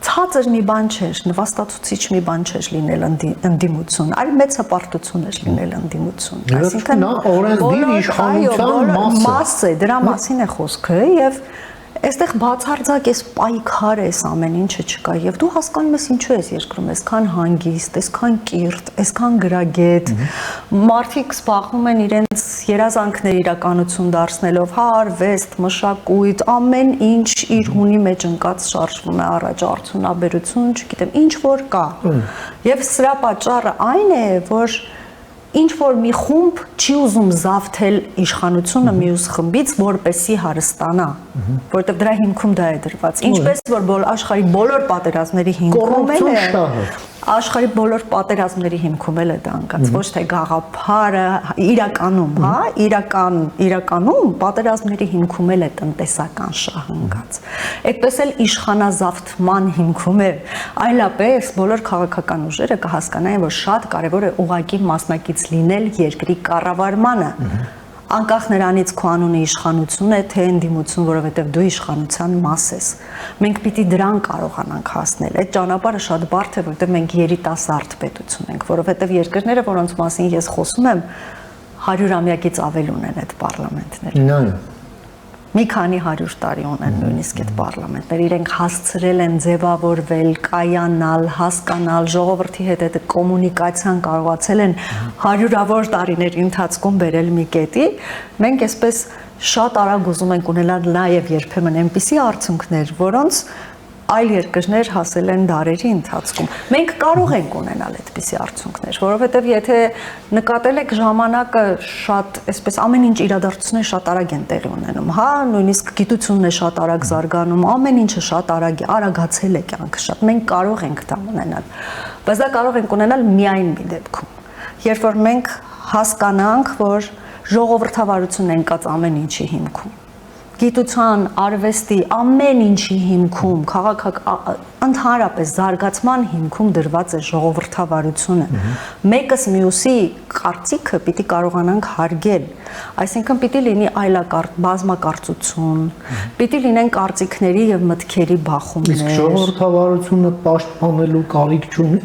ցածր մի բան չէր, նվաստացուցիչ մի բան չէր լինել ընդդիմություն, այլ մեծ հպարտություն էր լինել ընդդիմություն։ Այսինքն օրենսդիր իշխանության մաս է, դրա մասին է խոսքը եւ այստեղ բացարձակ էս պայքար էս ամեն ինչը չկա եւ դու հասկանում ես ինչու ես երկրում այսքան հանգիստ, այսքան կիրթ, այսքան գրագետ մարդիկ զբաղվում են իրենց երազանքներ իրականություն դարձնելով, արվեստ, մշակույթ, ամեն ինչ իր հունի մեջ ընկած շարժվում է առաջ, արդյունաբերություն, չգիտեմ, ինչ որ կա։ Եվ սրա պատճառը այն է, որ ինչ որ մի խումբ չի ուզում զավթել իշխանությունը մյուս խմբից, որպեսի հարստանա, որովհետև դրա հիմքում դա է դրված։ Ինչպես որ աշխարհի բոլոր պատերազմների հիմքում է, աշխարհի բոլոր պատերազմների հիմքում է դա ընկած, ոչ թե գաղափարը իրականում, հա, իրականում պատերազմների հիմքում է տնտեսական շահը ընկած։ Այդպես էլ իշխանազավթման հիմքում է, այլապես բոլոր քաղաքական ուժերը կհասկանային, որ շատ կարևոր է ուղղակի մասնակից լինել երկրի կառավարմանը, անկախ նրանից քո անունը իշխանություն է, թե ընդդիմություն, որովհետև դու իշխանության մաս ես։ Մենք պիտի դրան կարողանանք հասնել։ Այդ ճանապարհը շատ բարդ է, որովհետև մենք երիտասարդ պետություն ենք, որովհետև երկրները, որոնց մասին ես խոսում եմ, 100-ամյակից ավել ունեն այդ պարլամենտները։ Մի քանի 100 տարի ունեն նույնիսկ այդ պարլամենտները, իրենք հասցրել են ձևավորվել, կայանալ, հասկանալ, ժողովրդի հետ այդ կոմունիկացիան կարողացել են 100-ավոր տարիների ընթացքում բերել մի կետի, մենք այսպես շատ արագ ուզում ենք ունենալ նաև երբեմն այնպիսի արդյունքներ, որոնց այլ երկրներ հասել են դարերի ընթացքում։ Մենք կարող ենք ունենալ այդպիսի արդյունքներ, որովհետև եթե նկատել եք ժամանակը շատ, այսպես ամեն ինչ իրադարձությունները շատ արագ են տեղի ունենում, հա, նույնիսկ գիտությունն է շատ արագ զարգանում, ամեն ինչը շատ արագ է, արագացել է կյանքը շատ։ Մենք կարող ենք դա ունենալ, բայց դա կարող ենք ունենալ միայն մի դեպքում, երբ որ մենք հասկանանք, որ ժողովրդավարությունն է ընկած ամեն ինչի հիմքում։ Գիտության, արվեստի, ամեն ինչի հիմքում, ընդհանրապես զարգացման հիմքում դրված է ժողովրդավարությունը։ Մեկս մյուսի կարծիքը պիտի կարողանանք հարգել, այսինքն պիտի լինի բազմակարծություն, պիտի լինեն կարծիքների եւ մտքերի բախումներ։ Իսկ ժողովրդավարությունը պաշտպանելու կարիք չունի։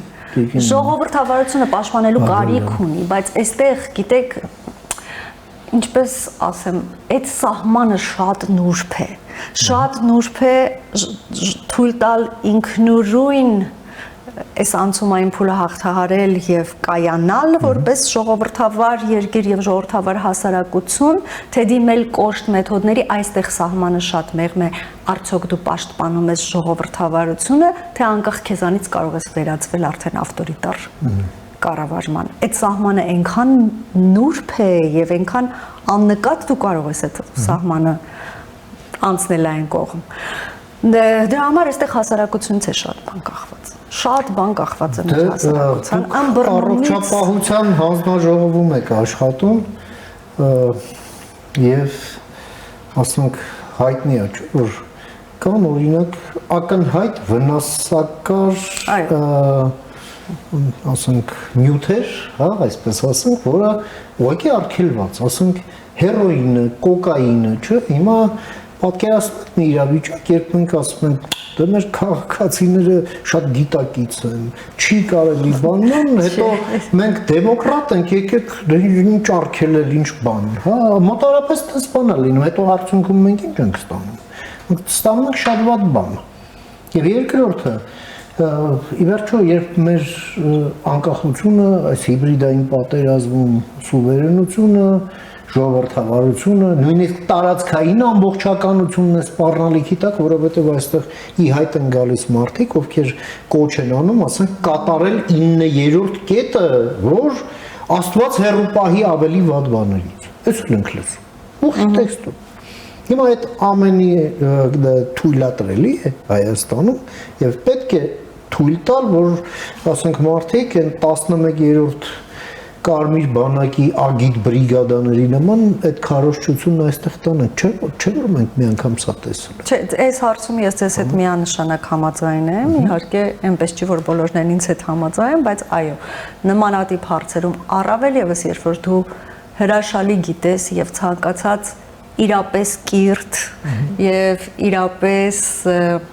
Ժողովրդավարությունը պաշտպանելու կարիք ունի, բայց այստեղ, գիտեք, ինչպես ասեմ, այդ սահմանը շատ նուրբ է, թույլ տալ ինքնուրույն այս անցումային փուլը հաղթահարել եւ կայանալ որպես ժողովրդավար երկիր եւ ժողովրդավար հասարակություն, թե դիմել կոշտ մեթոդների, այստեղ սահմանը շատ մեղմ է, արդյոք դու պաշտպանում ես ժողովրդավարությունը, թե անկախ քեզանից կարող ես վերածվել արդեն ավտորիտար կառավարման։ Այդ սահմանը այնքան նուրբ է եւ այնքան աննկատ դու կարող ես այդ սահմանը անցնել այն կողմ։ Դրա համար այստեղ հասարակությունից է շատ բան կախված։ Շատ բան կախված է մեր հասարակության ըմբռնումից։ Առողջապահության հանձնաժողովում եք աշխատում եւ ասենք հայտնի է, որ կան օրինակ ակնհայտ վնասակար ասենք նյութեր, հա, այսպես ասենք, որը ուղղակի արգելված, ասենք հերոինը, կոկաինը, չէ, հիմա պատկերացնում եք մի իրավիճակ, երբ մենք ասում ենք, դե մեր քաղաքացիները շատ գիտակից են, չի կարելի բանան, հետո մենք դեմոկրատ ենք, եկեք ինչ արգելել, ինչ բան, հա, մոտավորապես դες բան է լինում, հետո արդյունքում մենք ինչ ենք ստանում։ Մենք ստանում ենք շատ վատ բան։ Եվ երկրորդը ի վերջո, երբ մեր անկախությունը, այս հիբրիդային պատերազմում սուվերենությունը, ժողովրդավարությունը, նույնիսկ տարածքային ամբողջականությունն է սպառնալիքի տակ, որովհետև այստեղ ի հայտ են գալիս մարդիկ, ովքեր կոչ են անում, ասենք, կատարել 9-րդ կետը, որ Աստված հեռու պահի ավելի վատ բաներից։ Այս ենք լսում։ Ուղղի տեքստում։ Հիմա այդ ամենի թույլատրելի է Հայաստանում եւ պետք է թույլ տալ, որ ասենք մարդիկ են 11-րդ կարմիր բանակի ագիտ բրիգադաների նման այդ քարոզչությունն այստեղ տանեն, չէ՞ որ մենք մի անգամ սա տեսել։ Չէ, այս հարցում ես ձեզ հետ միանշանակ համաձայն եմ, իհարկե, այնպես չի որ բոլորն ինձ հետ համաձայն, բայց այո, նմանատիպ հարցերում առավել եւս երբ որ դու հրաշալի գիտես եւ ցանկացած իրապես կիրթ եւ իրապես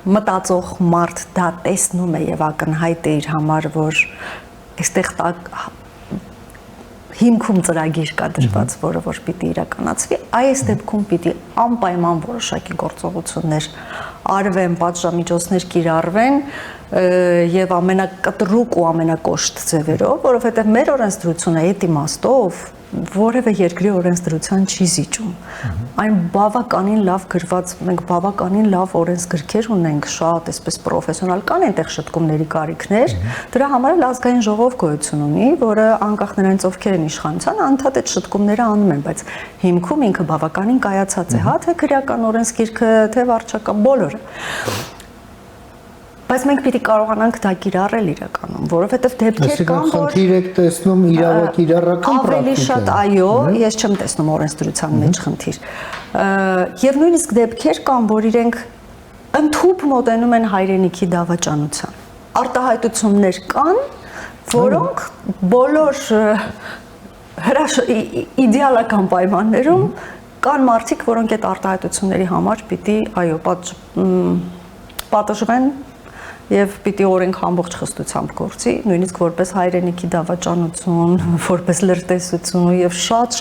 մտածող մարդ դա տեսնում է եւ ակնհայտ է իր համար, որ այստեղ հիմքում ծրագիր կա դրված, որը որ պիտի իրականացվի, այս դեպքում պիտի անպայման որոշակի գործողություններ արվեն, պատժամիջոցներ կիրառվեն, եւ ամենակտրուկ ու ամենակոշտ ձևերով, որովհետեւ մեր օրենսդրությունը այդ իմաստով որևէ երկրի օրենսդրության չի զիջում։ Այն բավականին լավ գրված, մենք բավականին լավ օրենսգրքեր ունենք, շատ այսպես պրոֆեսիոնալ կան այնտեղ շտկումների կարիքներ, դրա համար էլ ազգային ժողով գոյություն ունի, որը անկախ նրանից ովքեր են իշխանության, անդադ այդ շտկումները անում են, բայց հիմքում ինքը բավականին կայացած է, հա, թե քրեական օրենսգիրքը, թե վարչական բոլորը։ Բայց մենք պիտի կարողանանք դա կիրառել իրականում, որովհետև դեպքեր կան, որ խնդիր եք տեսնում իրավական ավելի շատ, այո, ես չեմ տեսնում օրենսդրության մեջ խնդիր։ Եվ նույնիսկ դեպքեր կան, որ իրենք ընդհուպ մոտենում են հայրենիքի դավաճանության։ Արտահայտություններ կան, որոնք բոլոր իդեալական պայմաններում կան մարդիկ, որոնք այդ արտահայտությունների համար պիտի, այո, պատժվեն եւ պիտի օրենք ամբողջ խստությամբ գործի, նույնիսկ որպես հայրենիքի դավաճանություն, որպես լրտեսություն եւ շատ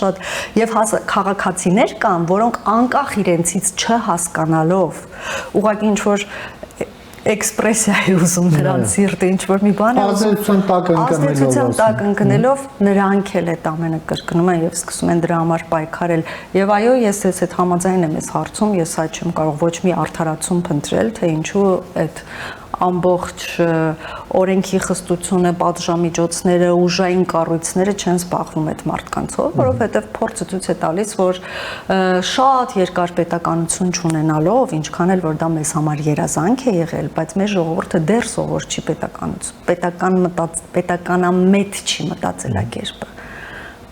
եւ քաղաքացիներ կան, որոնք անկախ իրենցից չհասկանալով, ուղղակի ինչ որ էքսպրեսիա է ուզում նրանց սիրտը, ինչ որ մի բան է ազդեցության տակ ընկնելով, նրանք էլ այդ ամենը կրկնում են եւ սկսում են դրա համար պայքարել։ Եվ այո, ես այդ համաձայն եմ այս հարցում, ես այդ չեմ կարող ոչ մի արդարացում փնտրել, թե ինչու այդ ամբողջ օրենքի խստությունը, պատժամիջոցները, ուժային կառույցները չեն զբաղվում այդ մարդկանցով, որովհետև փորձը ցույց է տալիս, որ շատ երկար պետականություն չունենալով, ինչքան էլ որ դա մեզ համար երազանք է եղել, բայց մեր ժողովուրդը դեռ սովոր չի պետականամետ չի մտածելակերպը։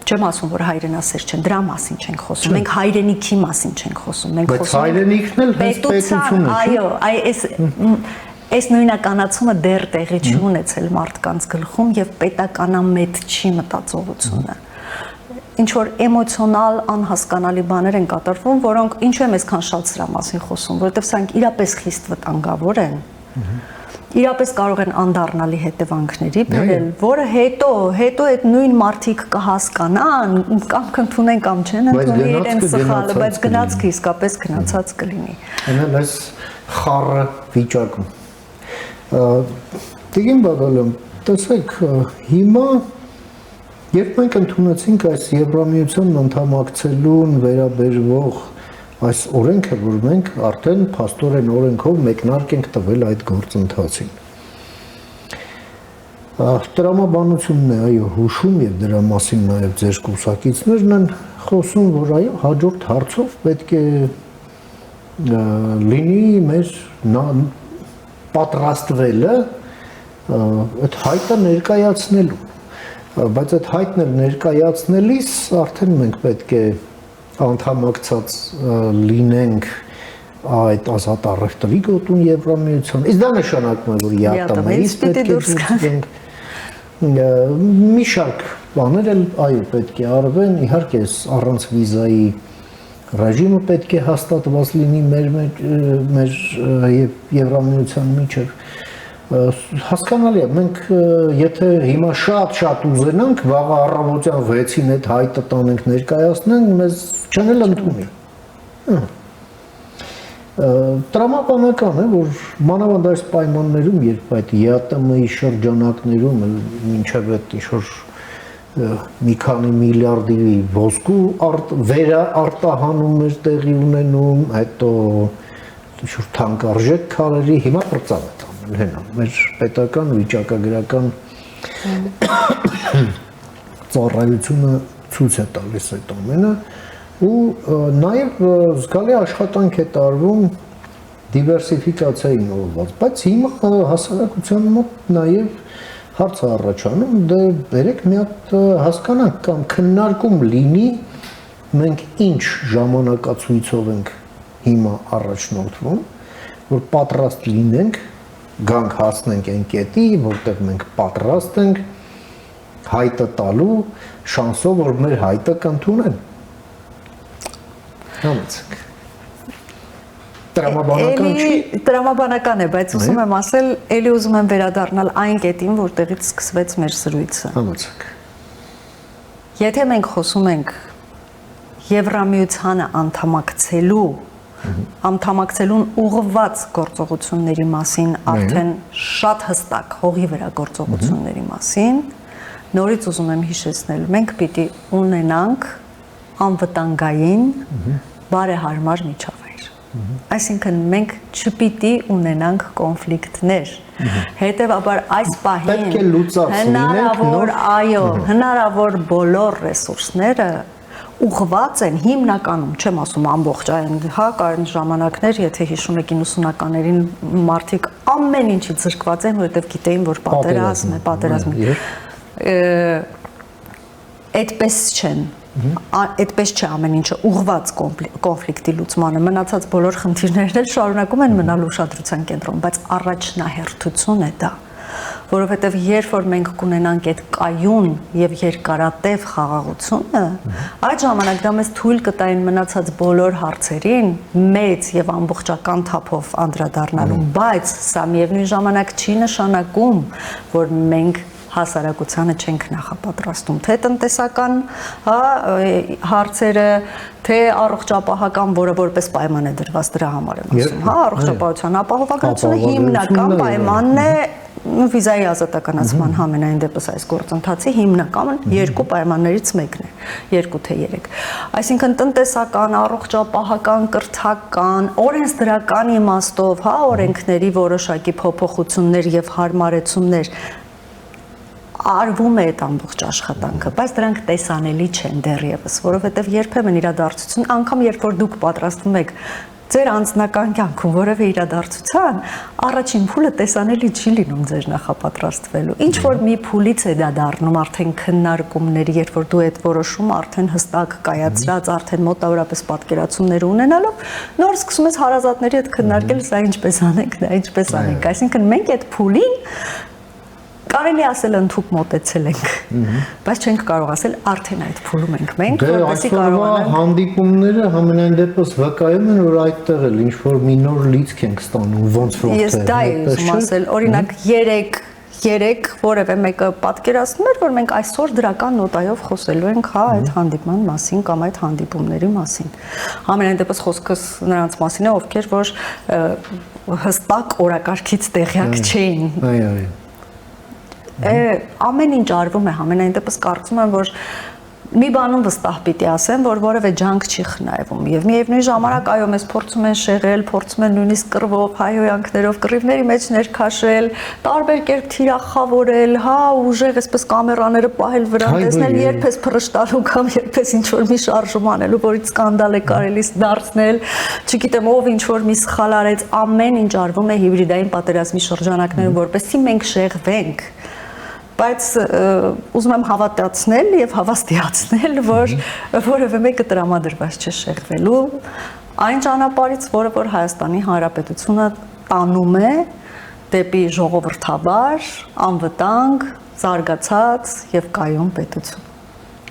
Չեմ ասում, որ հայրենասեր չեն, դրա մասին չենք խոսում, մենք հայրենիքի մասին չենք խոսում, մենք խոսում ենք հայրենիքն էլ հենց պետությունը, այո, այս նույնականացումը դեռ տեղի չի ունեցել մարդկանց գլխում եւ պետականամետ չի մտածողությունը։ Ինչ որ էմոցիոնալ անհասկանալի բաներ են կատարվում, որոնք ինչու եմ այսքան շատ սրա մասին խոսում, որովհետեւ սրանք իրապես խիստ վտանգավոր են։ Իրապես կարող են անդառնալի հետևանքների բերել, որը հետո այդ նույն մարդիկ կհասկանան, կամ կընդունեն կամ չեն ընդունի իրենց սխալը, բայց գնացքը իսկապես գնացած կլինի։ Այնպես այս խառը վիճակում Տիկին Բադալյան, տեսեք, հիմա երբ մենք ընդունեցինք այս Եվրամիության անդամակցելուն վերաբերվող այս օրենքը, որ մենք արդեն փաստորեն օրենքով մեկնարկ ենք տվել այդ գործընթացին։ Տրամաբանությունն է, այո, հուշում եւ դրա մասին նաեւ ձեր կուսակիցներն են խոսում, որ այո, հաջորդ հարցով պետք է լինի մեր պատրաստվելը այդ հայտը ներկայացնելու, բայց այդ հայտն ներկայացնելիս արդեն մենք պետք է անդամակցած լինենք այդ ազատ առևտրի գոտուն Եվրամիության։ Իսկ դա նշանակում է, որ ԵԱՏՄ-ից պետք է դուրս գանք։ Մի շարք բաներ էլ այո պետք է արվեն, իհարկե առանց վիզայի ռեժիմը պետք է հաստատված լինի մեր Եվրամիության միջև հասկանալի է, մենք եթե հիմա շատ ուզենանք, վաղը առավոտյան 6-ին այդ հայտը տանենք ներկայացնենք, մեզ չեն էլ ընդունի։ Տրամաբանական է, որ մանավանդ այս պայմաններում, երբ այդ ԵԱՏՄ-ի շրջանակներում մինչև այդ ինչ-որ մի քանի միլիարդի ոսկու վերարտահանումներ տեղի ունենում, հետո ինչ-որ թանկարժեք քարերի, հիմա պրծավ է տանում, հենա, մեր պետական վիճակագրական ծառայությունը ցույց է տալիս այդ ամենը ու նաև զգալի աշխատանք է տարվում դիվերսիֆիկացիային ուղղված, բայց հիմա հասարակության մոտ նաև հարց է առաջանում, դե բերեք մի հատ հասկանանք կամ քննարկում լինի, մենք ինչ ժամանակացույցով ենք հիմա առաջնորդվում, որ պատրաստ լինենք, գանք հասնենք այն կետի, որտեղ մենք պատրաստ ենք հայտը տալու շանսով, որ մեր հայտը կընդունեն։ Համեցեք։ Տրամաբանական չի։ Տրամաբանական է, բայց ուզում եմ ասել, էլի ուզում եմ վերադառնալ այն կետին, որտեղից սկսվեց մեր զրույցը։ Համեցեք։ Եթե մենք խոսում ենք Եվրամիությանը անդամակցելու անդամակցելուն ուղղված գործողությունների մասին, արդեն շատ հստակ հողի վրա գործողությունների մասին, նորից ուզում եմ հիշեցնել, մենք պիտի ունենանք անվտանգային բարեհարմար միջավայր։ Այսինքն մենք չպիտի ունենանք կոնֆլիկտներ։ Հետևաբար այս պահին հնարավոր բոլոր ռեսուրսները ուղղված են հիմնականում, չեմ ասում ամբողջային, հա, կային ժամանակներ, եթե հիշում եք 90-ականներին մարդիկ ամեն ինչի ձրկված են, որովհետև գիտեին, որ պատերազմ է։ Այդպես չեն, այդպես չէ ամեն ինչը ուղղված կոնֆլիկտի լուծմանը, մնացած բոլոր խնդիրներն էլ շարունակում են մնալ ուշադրության կենտրոնում, բայց առաջնահերթություն է դա, որովհետև երբ որ մենք կունենանք այդ կայուն եւ երկարատև խաղաղությունը, այդ ժամանակ դա մեզ թույլ կտային մնացած բոլոր հարցերին մեծ եւ ամբողջական թափով անդրադառնալու, բայց սա միևնույն ժամանակ չի նշանակում, որ մենք հասարակությանը չենք նախապատրաստում, թե տնտեսական հարցերը, թե առողջապահական, որը որպես պայման է դրված, դրա համար եմ ասում, հա, առողջապահության ապահովականությունը հիմնական պայմանն է վիզայի ազատականացման համենայն դեպս այս գործընթացի հիմնական երկու պայմաններից մեկն է, 2 թե 3։ Այսինքն տնտեսական, առողջապահական, կրթական, օրենսդրական իմաստով, հա, օրենքների որոշակի փոփոխություններ եւ հարմարեցումներ արվում է այդ ամբողջ աշխատանքը, բայց դրանք տեսանելի չեն դեռևս, որովհետև երբեմն իրադարձություն, անգամ երբ որ դուք պատրաստվում եք ձեր անձնական կյանքում որևէ իրադարձության, առաջին փուլը տեսանելի չի լինում ձեր նախապատրաստվելու։ Ինչ որ մի փուլից է դա դառնում արդեն քննարկումների, երբ որ դու այդ որոշումը արդեն հստակ կայացրած, արդեն մոտավորապես պատկերացումներ ունենալով, նոր սկսում ես հարազատների հետ քննարկել, սա ինչպես անենք, դա ինչպես անենք։ Այսինքն մենք այդ փուլին կարելի ասել ընդհուպ մոտեցել ենք, բայց չենք կարող ասել արդեն այդ փուլում ենք մենք, որպեսզի կարողանանք հանդիպումները համենայն դեպս վկայում են, որ այդտեղ էլ ինչ-որ մի նոր լիցք ենք ստանում, ոնց որ ես դա եմ ուզում ասել, օրինակ 3 որևէ մեկը պատկերացնում էր, որ մենք այսօր դրական նոտայով խոսելու ենք, հա, այդ հանդիպման մասին կամ այդ հանդիպումների մասին։ Համենայն դեպս խոսքս նրանց մասին է, ովքեր որ հստակ օրակարգից տեղյակ չէին։ Այո։ Ամեն ինչ արվում է, ամենայն դեպս կարծում եմ, որ մի բանում վստահ պիտի ասեմ, որ որևէ ջանք չի խնայվում եւ միևնույն ժամանակ այո մեզ փորձում են շեղել, փորձում են նույնիսկ կռվով, հայհոյանքներով կռիվների մեջ ներքաշել, տարբեր կերպ թիրախավորել, հա, ուժեղ այսպես կամերաները պահել վրան տեսնել, երբես փռշտալու կամ երբես ինչ որ մի շարժում անելու, որից սկանդալ է կարելի դարձնել, չգիտեմ ով ինչ որ մի սխալ արեց, ամեն ինչ արվում է հիբրիդային պատերազմի շրջանակներում, որպեսզի մենք շեղվենք։ Բայց ուզում եմ հավատացնել եւ հավաստիացնել, որ որևէ մեկը տրամադրված չէ շեղվելու այն ճանապարհից, որը որ Հայաստանի Հանրապետությունը տանում է դեպի ժողովրդավար, անվտանգ, զարգացած եւ կայուն պետություն,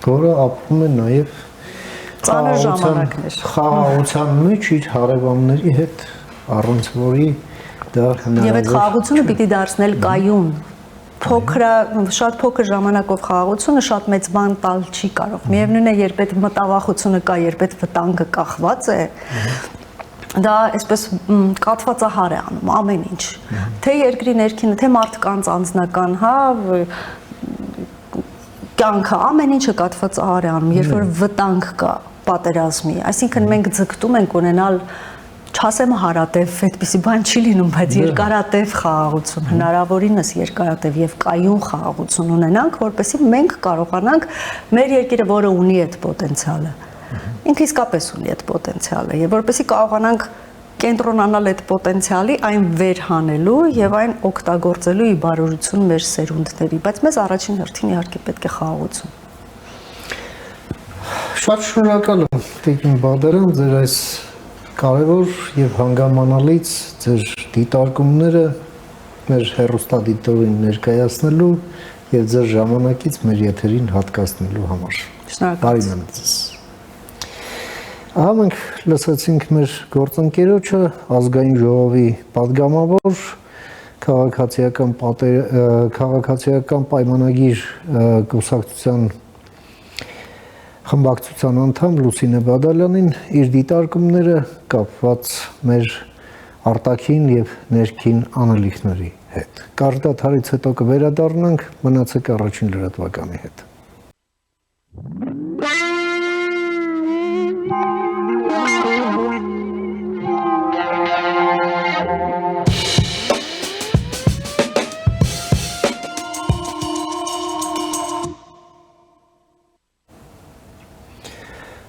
որը ապրում է նաեւ ծանր ժամանակներ խաղաղության մեջ իր հարևանների հետ, առանց որի դա հնարավոր եւ այդ խաղաղությունը պիտի դարձնել կայուն շատ փոքր ժամանակով խաղաղությունը շատ մեծ բան տալ չի կարող։ Միևնույն է, երբ այդ մտավախությունը կա, երբ այդ վտանգը կախված է, դա այսպես կաթվածահար է անում ամեն ինչ։ Թե երկրի ներքինը, թե մարդկանց անձնական, հա, կյանքը, ամեն ինչը կաթվածահար է անում, երբ որ վտանգ կա պատերազմի։ Այսինքն մենք ձգտում ենք ունենալ չասեմ հարատև, այդպիսի բան չի լինում, բայց երկարատև խաղաղություն, հնարավորինս երկարատև եւ կայուն խաղաղություն ունենանք, որպեսզի մենք կարողանանք մեր երկիրը, որը ունի այդ պոտենցիալը, ինքը իսկապես ունի այդ պոտենցիալը, եւ որպեսզի կարողանանք կենտրոնանալ այդ պոտենցիալի, այն վերհանելու եւ այն օգտագործելու ի բարօրություն մեր սերունդների, բայց մեզ առաջին հերթին իհարկե պետք է խաղաղություն։ Շատ շնորհակալ եմ, Տիկին Բադարյան, ձեր այս կարևոր եւ հանգամանալից ձեր դիտարկումները մեր հեռուստադիտողին ներկայացնելու եւ ձեր ժամանակից մեր եթերին հատկացնելու համար։ Շնորհակալ եմ ձեզ։ Ահա մենք լսեցինք մեր գործընկերոջը, ազգային ժողովի падգամավոր, քաղաքացիական պայմանագիր կուսակցության խմբակցության անդամ Լուսինե Բադալյանին իր դիտարկումները կապված մեր արտաքին եւ ներքին անելիքների հետ։ Կարդաթարից հետո կվերադառնանք, մնացեք առաջին լրատվականի հետ։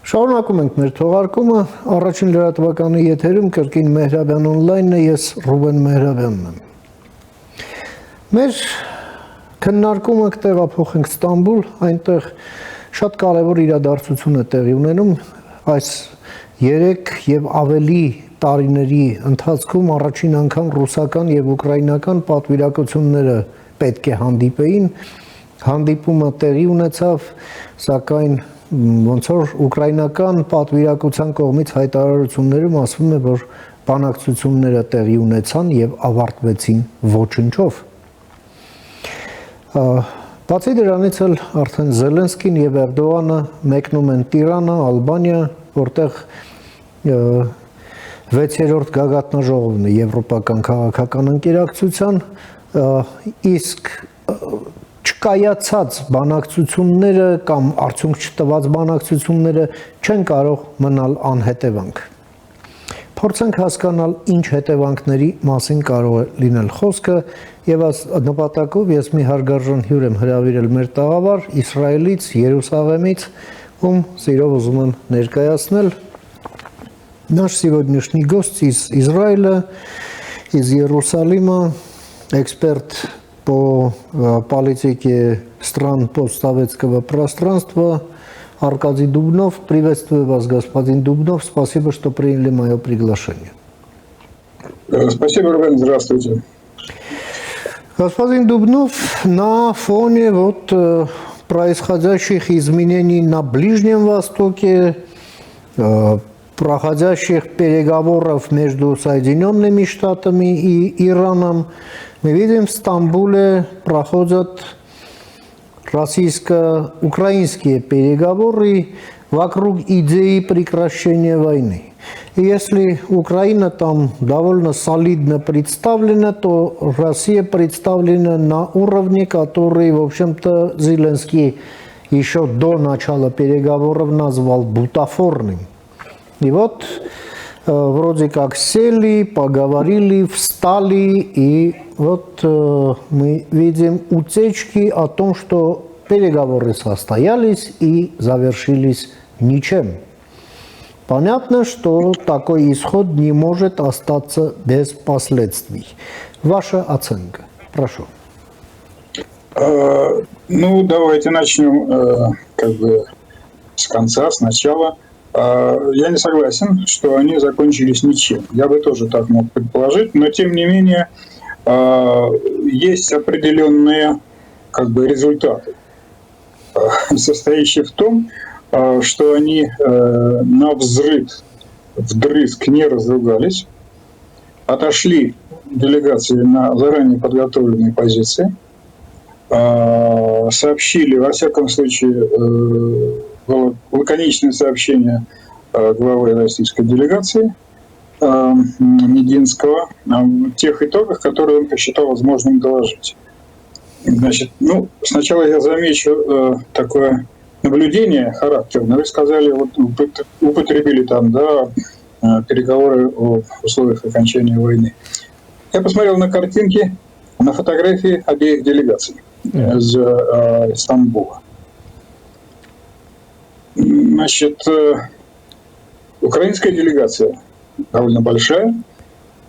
Շարունակում ենք մեր թողարկումը, առաջին լրատվականի եթերում կրկին Մեհրաբյան օնլայնն է, ես Ռուբեն Մեհրաբյանն եմ։ Մեր քննարկումը կտեղափոխենք Ստամբուլ, այնտեղ շատ կարևոր իրադարձություն է տեղի ունենում, այս 3 եւ ավելի տարիների ընթացքում առաջին անգամ ռուսական եւ ուկրաինական պատվիրակությունները պետք է հանդիպեին, հանդիպումը տեղի ունեցավ, սակայն ոնց որ ուկրաինական պատվիրակության կողմից հայտարարություններում ասվում է, որ բանակցությունները տեղի ունեցան եւ ավարտվեցին ոչնչով։ Բացի դրանից էլ արդեն Զելենսկին եւ Էրդողանը մեկնում են Տիրանա, Ալբանիա, որտեղ 6-րդ գագաթնաժողովն է եվրոպական քաղաքական ընկերակցության, իսկ չկայացած բանակցությունները կամ արդյունք չտված բանակցությունները չեն կարող մնալ անհետևանք։ Փորձենք հասկանալ ինչ հետևանքների մասին կարող է լինել խոսքը եւ այս նպատակով ես մի հարգարժան հյուր եմ հրավիրել մեր տաղավար Իսրայելից, Երուսաղեմից, ում սիրով ուզում եմ ներկայացնել наш сегодняшний гость из Израиля, из Иерусалима, эксперт по политике стран постсоветского пространства Аркадий Дубнов. Приветствую вас, господин Дубнов. Спасибо, что приняли мое приглашение. Спасибо, Рубен. Здравствуйте. Господин Дубнов, на фоне происходящих изменений на Ближнем Востоке, проходящих переговоров между Соединенными Штатами и Ираном, мы видим, в Стамбуле проходят российско-украинские переговоры вокруг идеи прекращения войны. И если Украина там довольно солидно представлена, то Россия представлена на уровне, который, в общем-то, Зеленский еще до начала переговоров назвал бутафорным. И вот вроде как сели, поговорили, встали, и вот мы видим утечки о том, что переговоры состоялись и завершились ничем. Понятно, что такой исход не может остаться без последствий. Ваша оценка, прошу. Ну, давайте начнем с конца, сначала. Я не согласен, что они закончились ничем. Я бы тоже так мог предположить, но тем не менее есть определенные результаты, состоящие в том, что они вдрызг не разругались, отошли делегации на заранее подготовленные позиции, сообщили, во всяком случае, было лаконичное сообщение главы российской делегации Мединского о тех итогах, которые он посчитал возможным доложить. Значит, сначала я замечу такое наблюдение характерное. Вы сказали, употребили там, переговоры о условиях окончания войны. Я посмотрел на картинки, на фотографии обеих делегаций из Стамбула. Значит, украинская делегация довольно большая.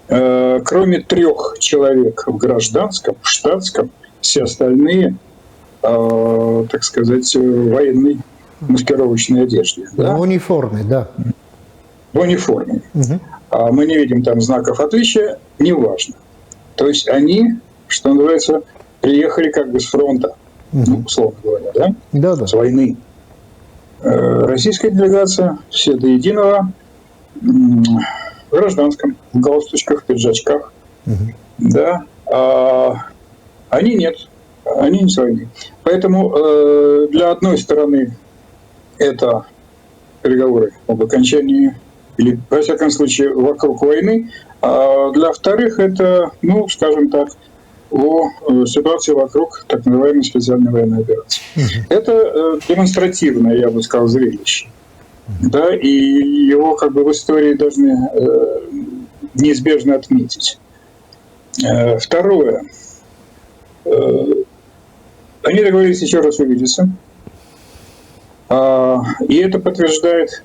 Кроме 3 человек в гражданском, в штатском, все остальные, так сказать, в военной маскировочной одежде. Да? В униформе, да. В униформе. Угу. Мы не видим там знаков отличия, неважно. То есть они, что называется, приехали с фронта, условно говоря, да? Да. С войны. Российская делегация, все до единого, в гражданском, в галстучках, в пиджачках. Да. Они нет, они не с войны. Поэтому для одной стороны это переговоры об окончании, или, во всяком случае, вокруг войны. А для вторых это, ну, скажем так, о ситуации вокруг так называемой специальной военной операции. Это демонстративное, я бы сказал, зрелище. Да, и его как бы в истории должны неизбежно отметить. Второе. Они договорились еще раз увидеться. И это подтверждает,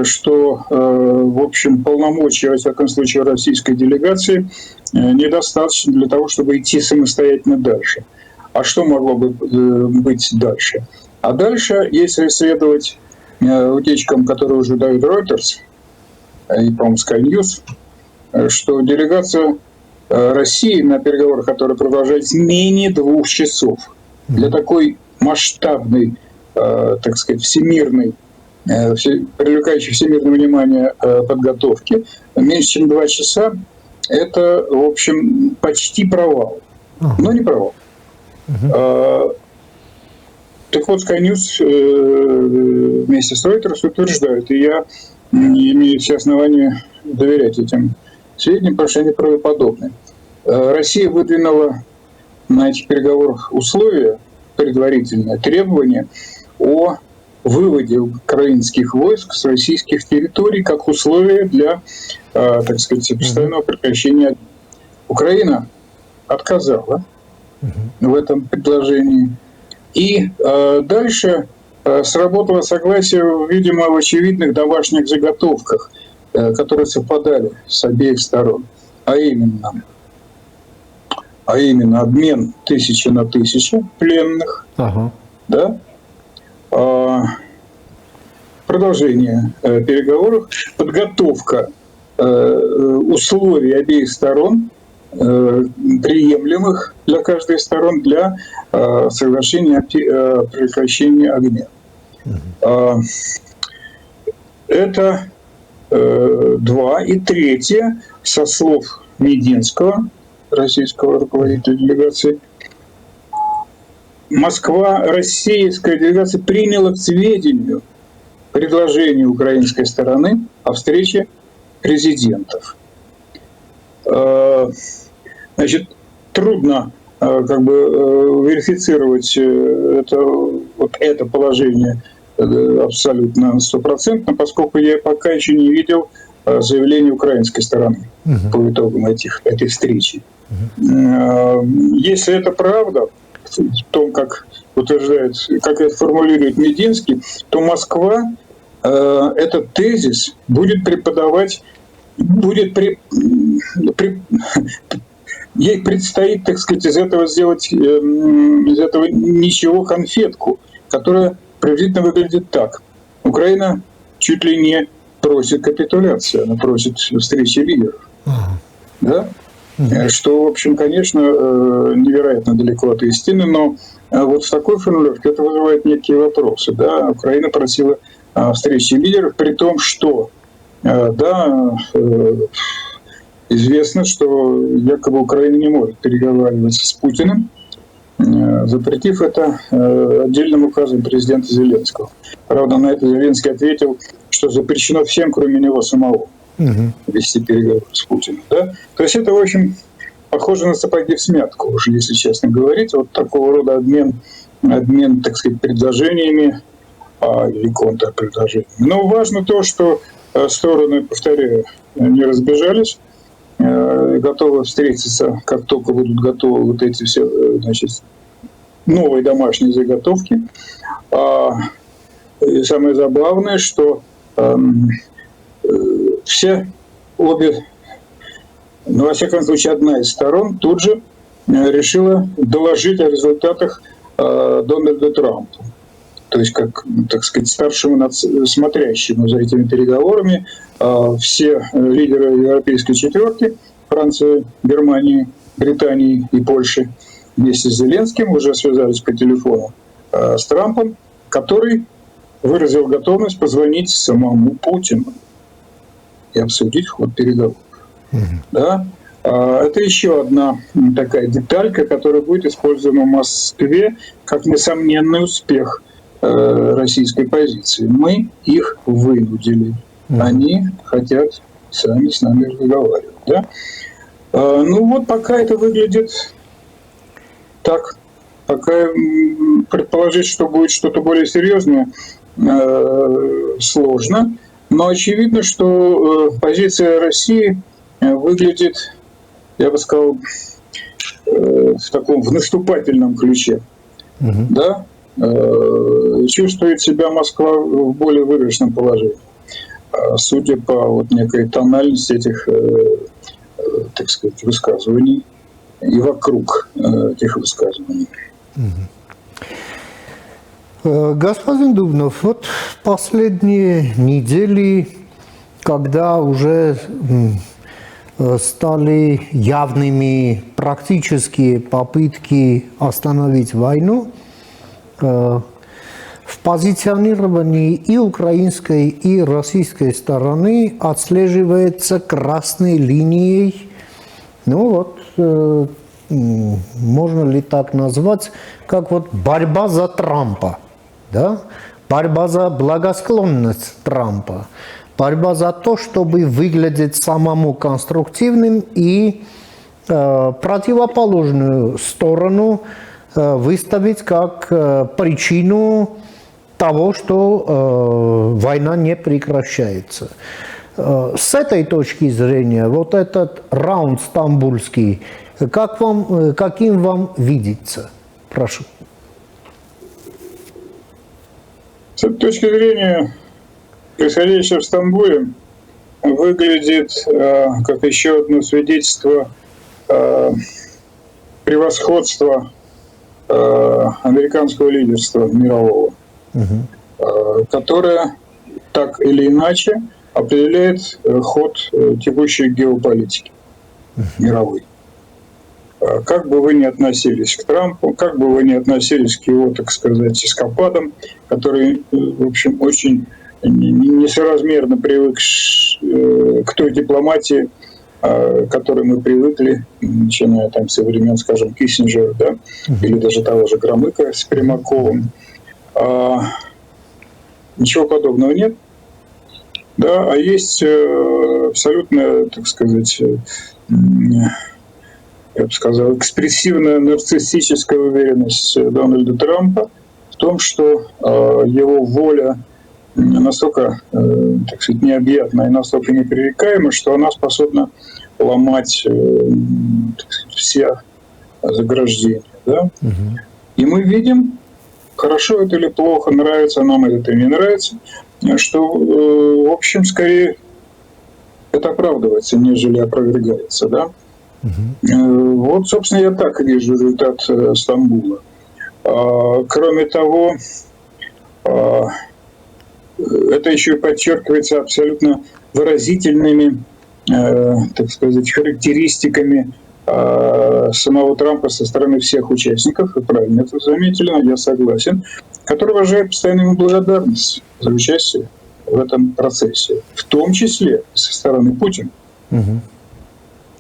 что, в общем, полномочия, во всяком случае, российской делегации недостаточно для того, чтобы идти самостоятельно дальше. А что могло бы быть дальше? А дальше, если следовать утечкам, которые уже дают Reuters и, по-моему, Sky News, что делегация России на переговорах, которые продолжались менее 2 часов, для такой масштабной, так сказать, всемирной, привлекающей всемирное внимание подготовки, меньше чем 2 часа, это, в общем, почти провал. Но не провал. Так вот, Sky News вместе с Reuters утверждают, и я имею все основания доверять этим сведениям, потому что они правдоподобны. Россия выдвинула на этих переговорах условия, предварительное требование о выводе украинских войск с российских территорий как условие для, так сказать, постоянного прекращения огня. Украина отказала в этом предложении. И дальше сработало согласие, видимо, в очевидных домашних заготовках, которые совпадали с обеих сторон. А именно обмен 1000 на 1000 пленных, да? Продолжение переговоров, подготовка условий обеих сторон, приемлемых для каждой из сторон для соглашения о прекращении огня. Это 2. И 3, со слов Мединского, российского руководителя делегации, Москва, российская делегация приняла к сведению предложение украинской стороны о встрече президентов. Значит, трудно как бы верифицировать это положение абсолютно 100%, поскольку я пока еще не видел заявления украинской стороны по итогам этой встречи. Если это правда, в том, как утверждает, как это формулирует Мединский, то Москва этот тезис будет преподавать, ей предстоит, так сказать, из этого сделать, из этого ничего конфетку, которая приблизительно выглядит так. Украина чуть ли не просит капитуляции, она просит встречи лидеров. Да? Что, в общем, конечно, невероятно далеко от истины, но вот в такой формулировке это вызывает некие вопросы. Да? Украина просила встречи лидеров, при том, что известно, что якобы Украина не может переговариваться с Путиным, запретив это отдельным указом президента Зеленского. Правда, на это Зеленский ответил, что запрещено всем, кроме него самого, вести переговоры с Путиным. Да? То есть это, в общем, похоже на сапоги в смятку, уже если честно говорить. Вот такого рода обмен, так сказать, предложениями или контрпредложениями. Но важно то, что стороны, повторяю, не разбежались, готовы встретиться, как только будут готовы вот эти все, значит, новые домашние заготовки. И самое забавное, что обе, ну, во всяком случае, одна из сторон тут же решила доложить о результатах Дональду Трампу. То есть, как, так сказать, старшему смотрящему за этими переговорами, все лидеры Европейской четверки, Франции, Германии, Британии и Польши, вместе с Зеленским уже связались по телефону с Трампом, который выразил готовность позвонить самому Путину и обсудить ход переговоров. Да? Это еще одна такая деталька, которая будет использована в Москве как несомненный успех российской позиции. Мы их вынудили. Они хотят сами с нами разговаривать. Да? Ну вот пока это выглядит так. Пока предположить, что будет что-то более серьезное, сложно. Но очевидно, что позиция России выглядит, я бы сказал, в таком в наступательном ключе. Да? Чувствует себя Москва в более выигрышном положении. Судя по вот некой тональности этих, так сказать, высказываний и вокруг этих высказываний. Господин Дубнов, вот последние недели, когда уже стали явными практические попытки остановить войну, в позиционировании и украинской, и российской стороны отслеживается красной линией, ну вот, можно ли так назвать, как вот борьба за Трампа, да? Борьба за благосклонность Трампа, борьба за то, чтобы выглядеть самому конструктивным и противоположную сторону выставить как причину того, что война не прекращается. С этой точки зрения, вот этот раунд стамбульский, каким вам видится? Прошу. С этой точки зрения, происходящее в Стамбуле выглядит как еще одно свидетельство превосходства американского лидерства мирового, которое так или иначе определяет ход текущей геополитики мировой. Как бы вы ни относились к Трампу, как бы вы ни относились к его, так сказать, эскападам, которые, в общем, очень несоразмерно привык к той дипломатии, к которой мы привыкли, начиная там со времен, скажем, Киссинджера, да, или даже того же Громыка с Примаковым. Ничего подобного нет. Да, а есть абсолютно, так сказать, я бы сказал, экспрессивная нарциссическая уверенность Дональда Трампа в том, что его воля настолько, так сказать, необъятна и настолько непререкаема, что она способна ломать, так сказать, все заграждения. Да? И мы видим, хорошо это или плохо, нравится нам это или не нравится, что, в общем, скорее это оправдывается, нежели опровергается. Да? Вот, собственно, я так вижу результат Стамбула. Кроме того, это еще и подчеркивается абсолютно выразительными, так сказать, характеристиками самого Трампа со стороны всех участников, и правильно это заметили, я согласен, который выражает постоянную ему благодарность за участие в этом процессе, в том числе со стороны Путина.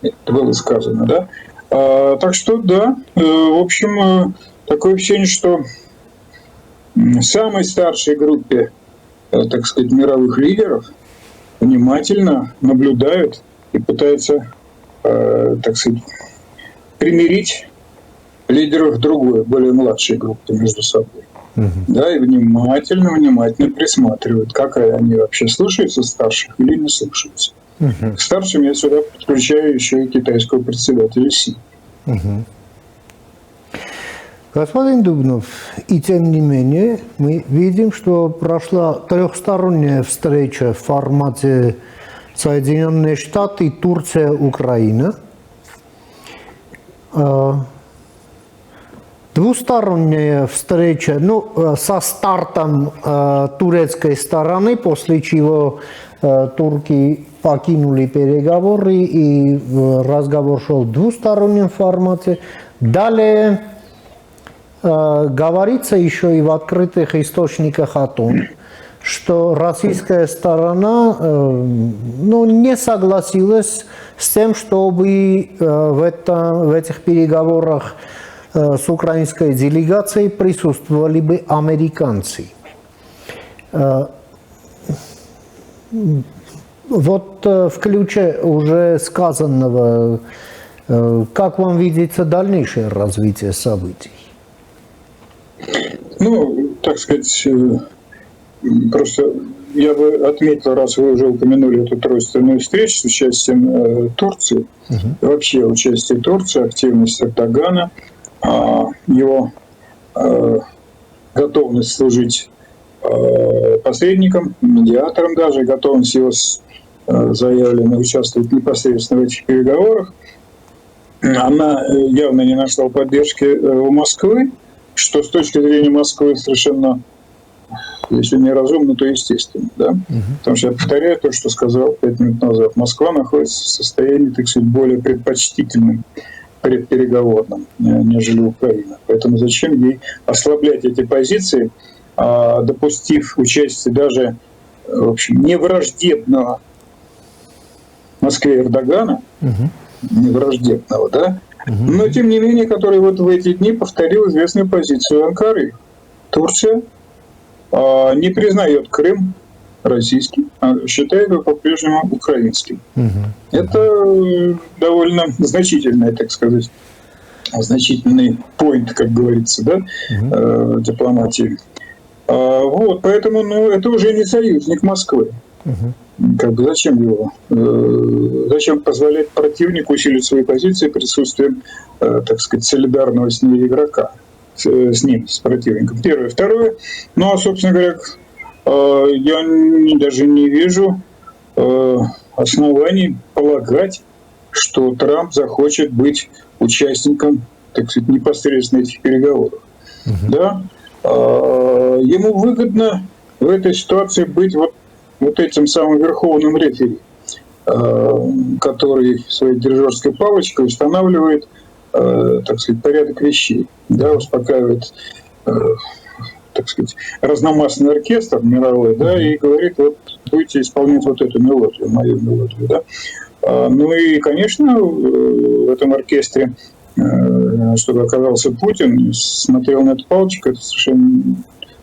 Это было сказано, да? Так что, да, в общем, такое ощущение, что в самой старшей группе, так сказать, мировых лидеров внимательно наблюдают и пытаются, так сказать, примирить лидеров другой, более младшей группы между собой. Да, и внимательно присматривают, как они вообще слушаются старших или не слушаются. К старшим я сюда подключаю еще и китайского председателя Си. Господин Дубнов, и тем не менее, мы видим, что прошла трехсторонняя встреча в формате Соединенные Штаты, Турция, Украина. Двусторонняя встреча, со стартом турецкой стороны, после чего турки покинули переговоры, и разговор шел в двустороннем формате. Далее говорится еще и в открытых источниках о том, что российская сторона не согласилась с тем, чтобы в этих переговорах с украинской делегацией присутствовали бы американцы. Вот в ключе уже сказанного, как вам видится дальнейшее развитие событий? Ну, так сказать, просто я бы отметил, раз вы уже упомянули эту тройственную встречу с участием Турции, вообще участие Турции, активность Эрдогана, его готовность служить посредником, медиатором даже, и готовность его заявлено участвовать непосредственно в этих переговорах, она явно не нашла поддержки у Москвы, что с точки зрения Москвы совершенно, если не разумно, то естественно. Да? Потому что я повторяю то, что сказал 5 минут назад. Москва находится в состоянии, так сказать, более предпочтительным, предпереговорным, нежели Украина. Поэтому зачем ей ослаблять эти позиции, допустив участие даже, в общем, невраждебного Москве Эрдогана, невраждебного, да, но тем не менее, который вот в эти дни повторил известную позицию Анкары. Турция не признает Крым российским, а считает его по-прежнему украинским. Это довольно значительный, так сказать, значительный поинт, как говорится, да, дипломатии. Вот, поэтому, ну, это уже не союзник Москвы. Как бы зачем его? Зачем позволять противнику усилить свои позиции присутствием, так сказать, солидарного с ним игрока, с ним, с противником? Первое. Второе. Ну, а, собственно говоря, я даже не вижу оснований полагать, что Трамп захочет быть участником, так сказать, непосредственно этих переговоров. Да? Ему выгодно в этой ситуации быть вот этим самым верховным рефери, который своей дирижерской палочкой устанавливает, так сказать, порядок вещей, да, успокаивает, так сказать, разномастный оркестр мировой, да, и говорит, вот будете исполнять вот эту мелодию, мою мелодию, да. Ну и, конечно, в этом оркестре, чтобы оказался Путин и смотрел на эту палочку, это совершенно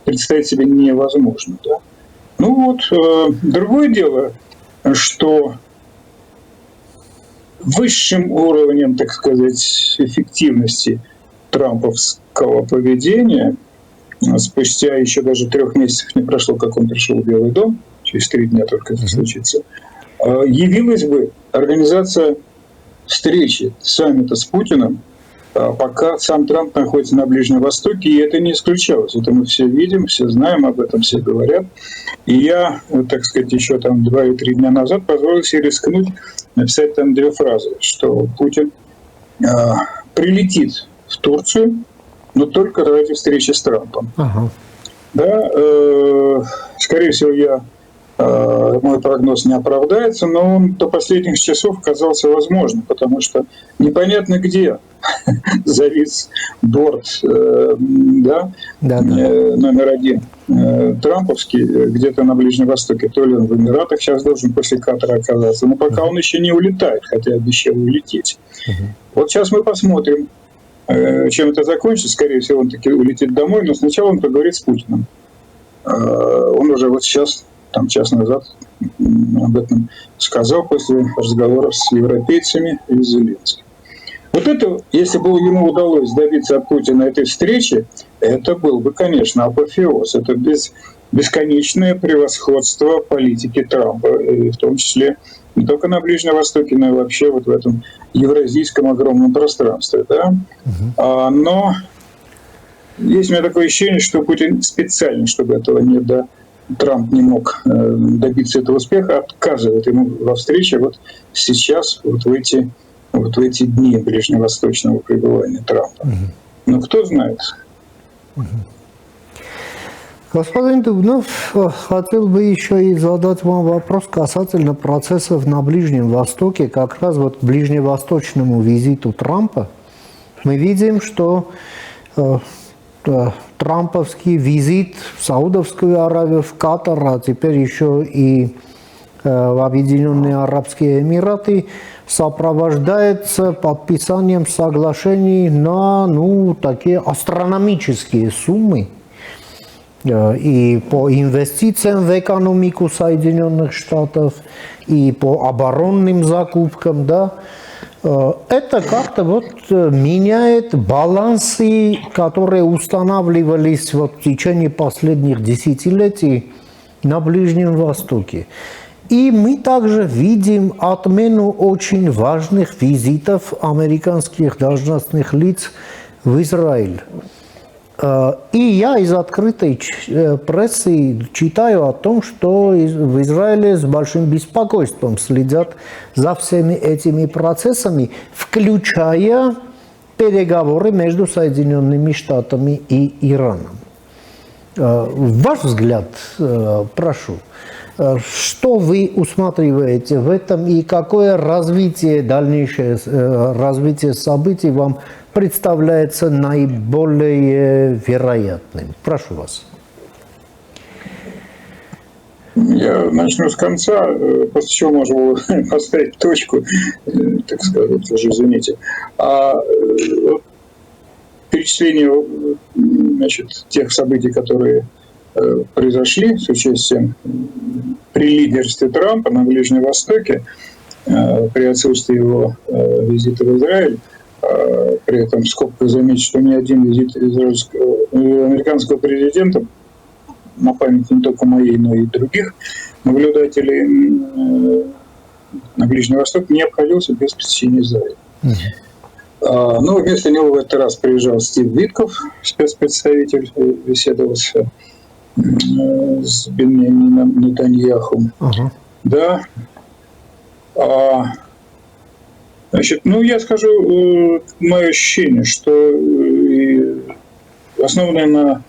представить себе невозможно, да. Ну вот, другое дело, что высшим уровнем, так сказать, эффективности трамповского поведения, спустя еще даже 3 месяцев не прошло, как он пришел в Белый дом, через 3 дня только это случится, явилась бы организация встречи, саммита с Путиным, пока сам Трамп находится на Ближнем Востоке, и это не исключалось. Это мы все видим, все знаем, об этом все говорят. И я, так сказать, еще там 2 или 3 дня назад позволил себе рискнуть написать там 2 фразы, что Путин прилетит в Турцию, но только ради встречи с Трампом. Да, скорее всего, мой прогноз не оправдается, но он до последних часов казался возможным, потому что непонятно где завис борт, да, номер 1 трамповский, где-то на Ближнем Востоке, то ли он в Эмиратах сейчас должен после Катара оказаться, но пока он еще не улетает, хотя обещал улететь. Вот сейчас мы посмотрим, чем это закончится. Скорее всего, он таки улетит домой, но сначала он поговорит с Путиным. Он уже вот сейчас, там час назад, об этом сказал после разговоров с европейцами и с Зеленским. Вот это, если бы ему удалось добиться от Путина этой встречи, это был бы, конечно, апофеоз. Это бесконечное превосходство политики Трампа, в том числе не только на Ближнем Востоке, но и вообще вот в этом евразийском огромном пространстве. Да? Но есть у меня такое ощущение, что Путин специально, чтобы этого Трамп не мог добиться этого успеха, отказывает ему во встрече вот сейчас, вот в эти дни ближневосточного пребывания Трампа. Ну, кто знает. Господин Дубнов, хотел бы еще и задать вам вопрос касательно процессов на Ближнем Востоке, как раз вот к ближневосточному визиту Трампа. Мы видим, что трамповский визит в Саудовскую Аравию, в Катар, а теперь еще и в Объединенные Арабские Эмираты сопровождается подписанием соглашений на такие астрономические суммы. и по инвестициям в экономику Соединенных Штатов, и по оборонным закупкам, да, это как-то вот меняет балансы, которые устанавливались вот в течение последних десятилетий на Ближнем Востоке. И мы также видим отмену очень важных визитов американских должностных лиц в Израиль. И я из открытой прессы читаю о том, что в Израиле с большим беспокойством следят за всеми этими процессами, включая переговоры между Соединенными Штатами и Ираном. Ваш взгляд, прошу, что вы усматриваете в этом и какое развитие, дальнейшее развитие событий вам представляется наиболее вероятным? Прошу вас. Я начну с конца, после чего можно было поставить точку, так сказать, уже извините. Перечисление, значит, тех событий, которые произошли с участием при лидерстве Трампа на Ближнем Востоке, при отсутствии его визита в Израиль. При этом в скобках замечу, что ни один визит американского президента, на память не только моей, но и других наблюдателей на Ближний Восток, не обходился без посещения Израиля. Но вместо него в этот раз приезжал Стив Витков, спецпредставитель, беседовал с Беньямином Нетаньяху. Да. Значит, ну, я скажу, мое ощущение, что основанное на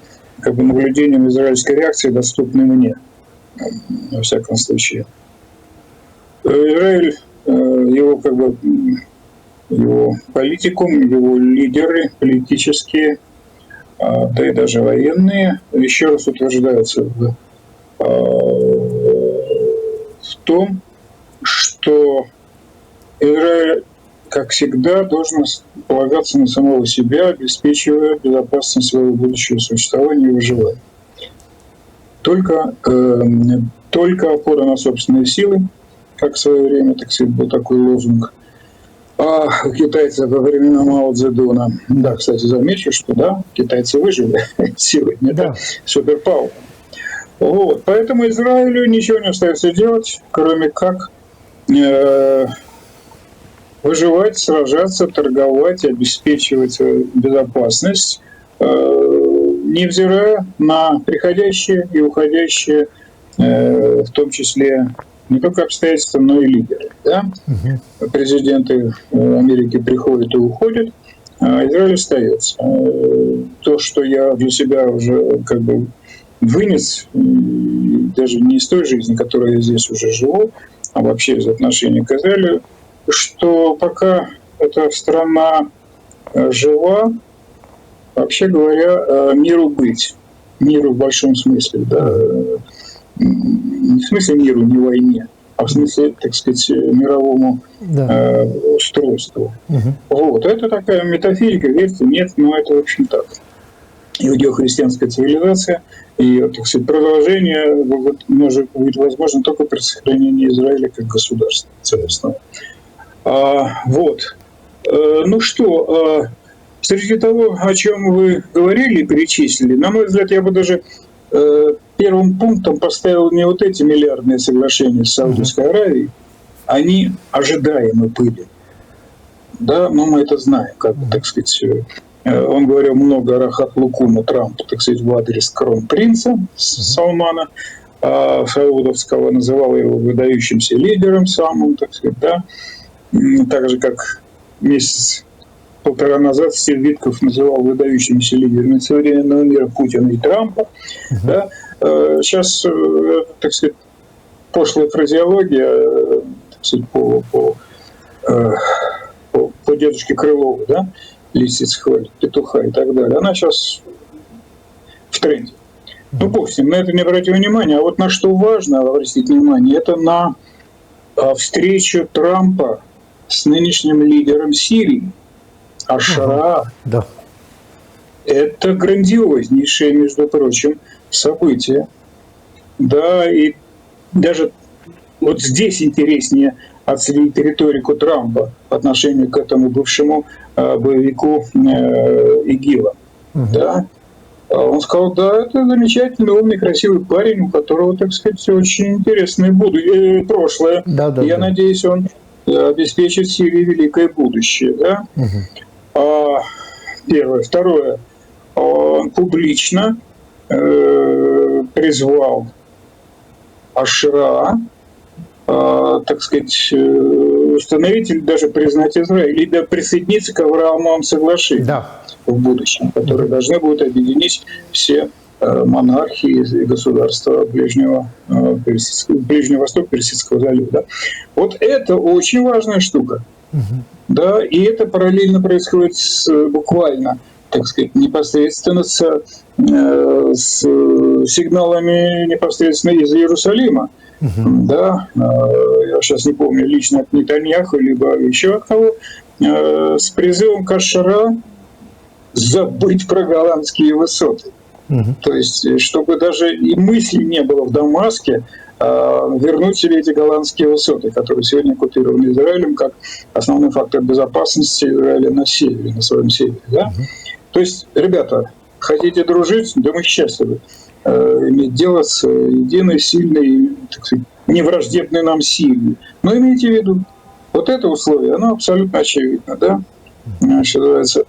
наблюдением израильской реакции, доступной мне, во всяком случае. Израиль, его его политикум, его лидеры политические, да и даже военные, еще раз утверждаются в том, что Израиль, как всегда, должен полагаться на самого себя, обеспечивая безопасность своего будущего существования и выживания. Только опора на собственные силы, как в свое время, так сказать, был такой лозунг. А у китайцев во времена Мао Цзэдуна, да, кстати, замечу, что да, китайцы выжили сегодня, да, суперпауэр. Вот, поэтому Израилю ничего не остается делать, кроме как выживать, сражаться, торговать, обеспечивать безопасность, невзирая на приходящие и уходящие, в том числе не только обстоятельства, но и лидеры. Да? Президенты Америки приходят и уходят, а Израиль остается. То, что я для себя уже вынес, даже не из той жизни, которой я здесь уже живу, а вообще из отношения к Израилю, что пока эта страна жива, вообще говоря, миру быть. Миру в большом смысле. Да. Не в смысле миру, не войне, а в смысле, так сказать, мировому устройству. Вот. Это такая метафизика, верьте, нет, но это, в общем, так. Иудео-христианская цивилизация и, так сказать, продолжение может быть возможно только при сохранении Израиля как государства целостного. Вот. Ну что, среди того, о чем вы говорили и перечислили, на мой взгляд, я бы даже первым пунктом поставил не вот эти миллиардные соглашения с Саудовской Аравией, они ожидаемы были. Да, но мы это знаем, как бы, так сказать, он говорил много рахат лукума Трампа, так сказать, в адрес кронпринца Салмана Саудовского, называл его выдающимся лидером самым, так сказать, да. Так же, как месяц-полтора назад Стив Витков называл выдающимися лидерами современного мира Путина и Трампа. Да? Сейчас, так сказать, пошлая фразеология, так сказать, по дедушке Крылову, да, лисиц хвалит, петуха и так далее, она сейчас в тренде. Ну, бог с ним, на это не обратил внимания. А вот на что важно обратить внимание, это на встречу Трампа с нынешним лидером Сирии, Аш-Шараа. Да. Это грандиознейшее, между прочим, события. Да, и даже вот здесь интереснее отследить риторику Трампа по отношению к этому бывшему боевику ИГИЛа. Да? Он сказал, да, это замечательный, умный, красивый парень, у которого, так сказать, очень интересное прошлое. Я надеюсь, он обеспечит Сирии великое будущее. Да? Первое. Второе. Он публично призвал Ашра, так сказать, установить или даже признать Израиль, или присоединиться к Авраамовым соглашениям в будущем, которые должны будут объединить все монархии и государства Ближнего Востока, Персидского залива. Да? Вот это очень важная штука. Да? И это параллельно происходит буквально, так сказать, непосредственно с сигналами непосредственно из Иерусалима. Да, я сейчас не помню, лично от Нетаньяху, либо еще от кого, с призывом к Ашра забыть про голландские высоты. То есть, чтобы даже и мысли не было в Дамаске вернуть себе эти голландские высоты, которые сегодня оккупированы Израилем как основной фактор безопасности Израиля на севере, на своем севере. Да? То есть, ребята, хотите дружить, да мы счастливы иметь дело с единой, сильной, так сказать, невраждебной нам Сирией. Но имейте в виду, вот это условие, оно абсолютно очевидно, да? Что называется,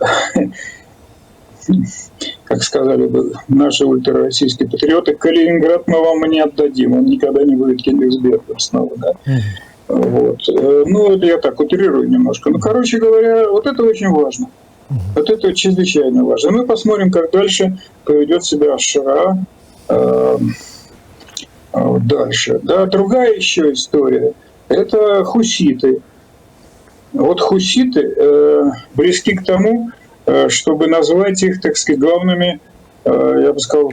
как сказали бы наши ультрароссийские патриоты, Калининград мы вам не отдадим, он никогда не будет Кенигсбергом снова, да? Вот. Ну, это я так утрирую немножко. Ну, короче говоря, вот это очень важно. Вот это чрезвычайно важно. Мы посмотрим, как дальше поведет себя Ашра дальше. Да, другая еще история – это хуситы. Вот хуситы близки к тому, чтобы назвать их, так сказать, главными, я бы сказал,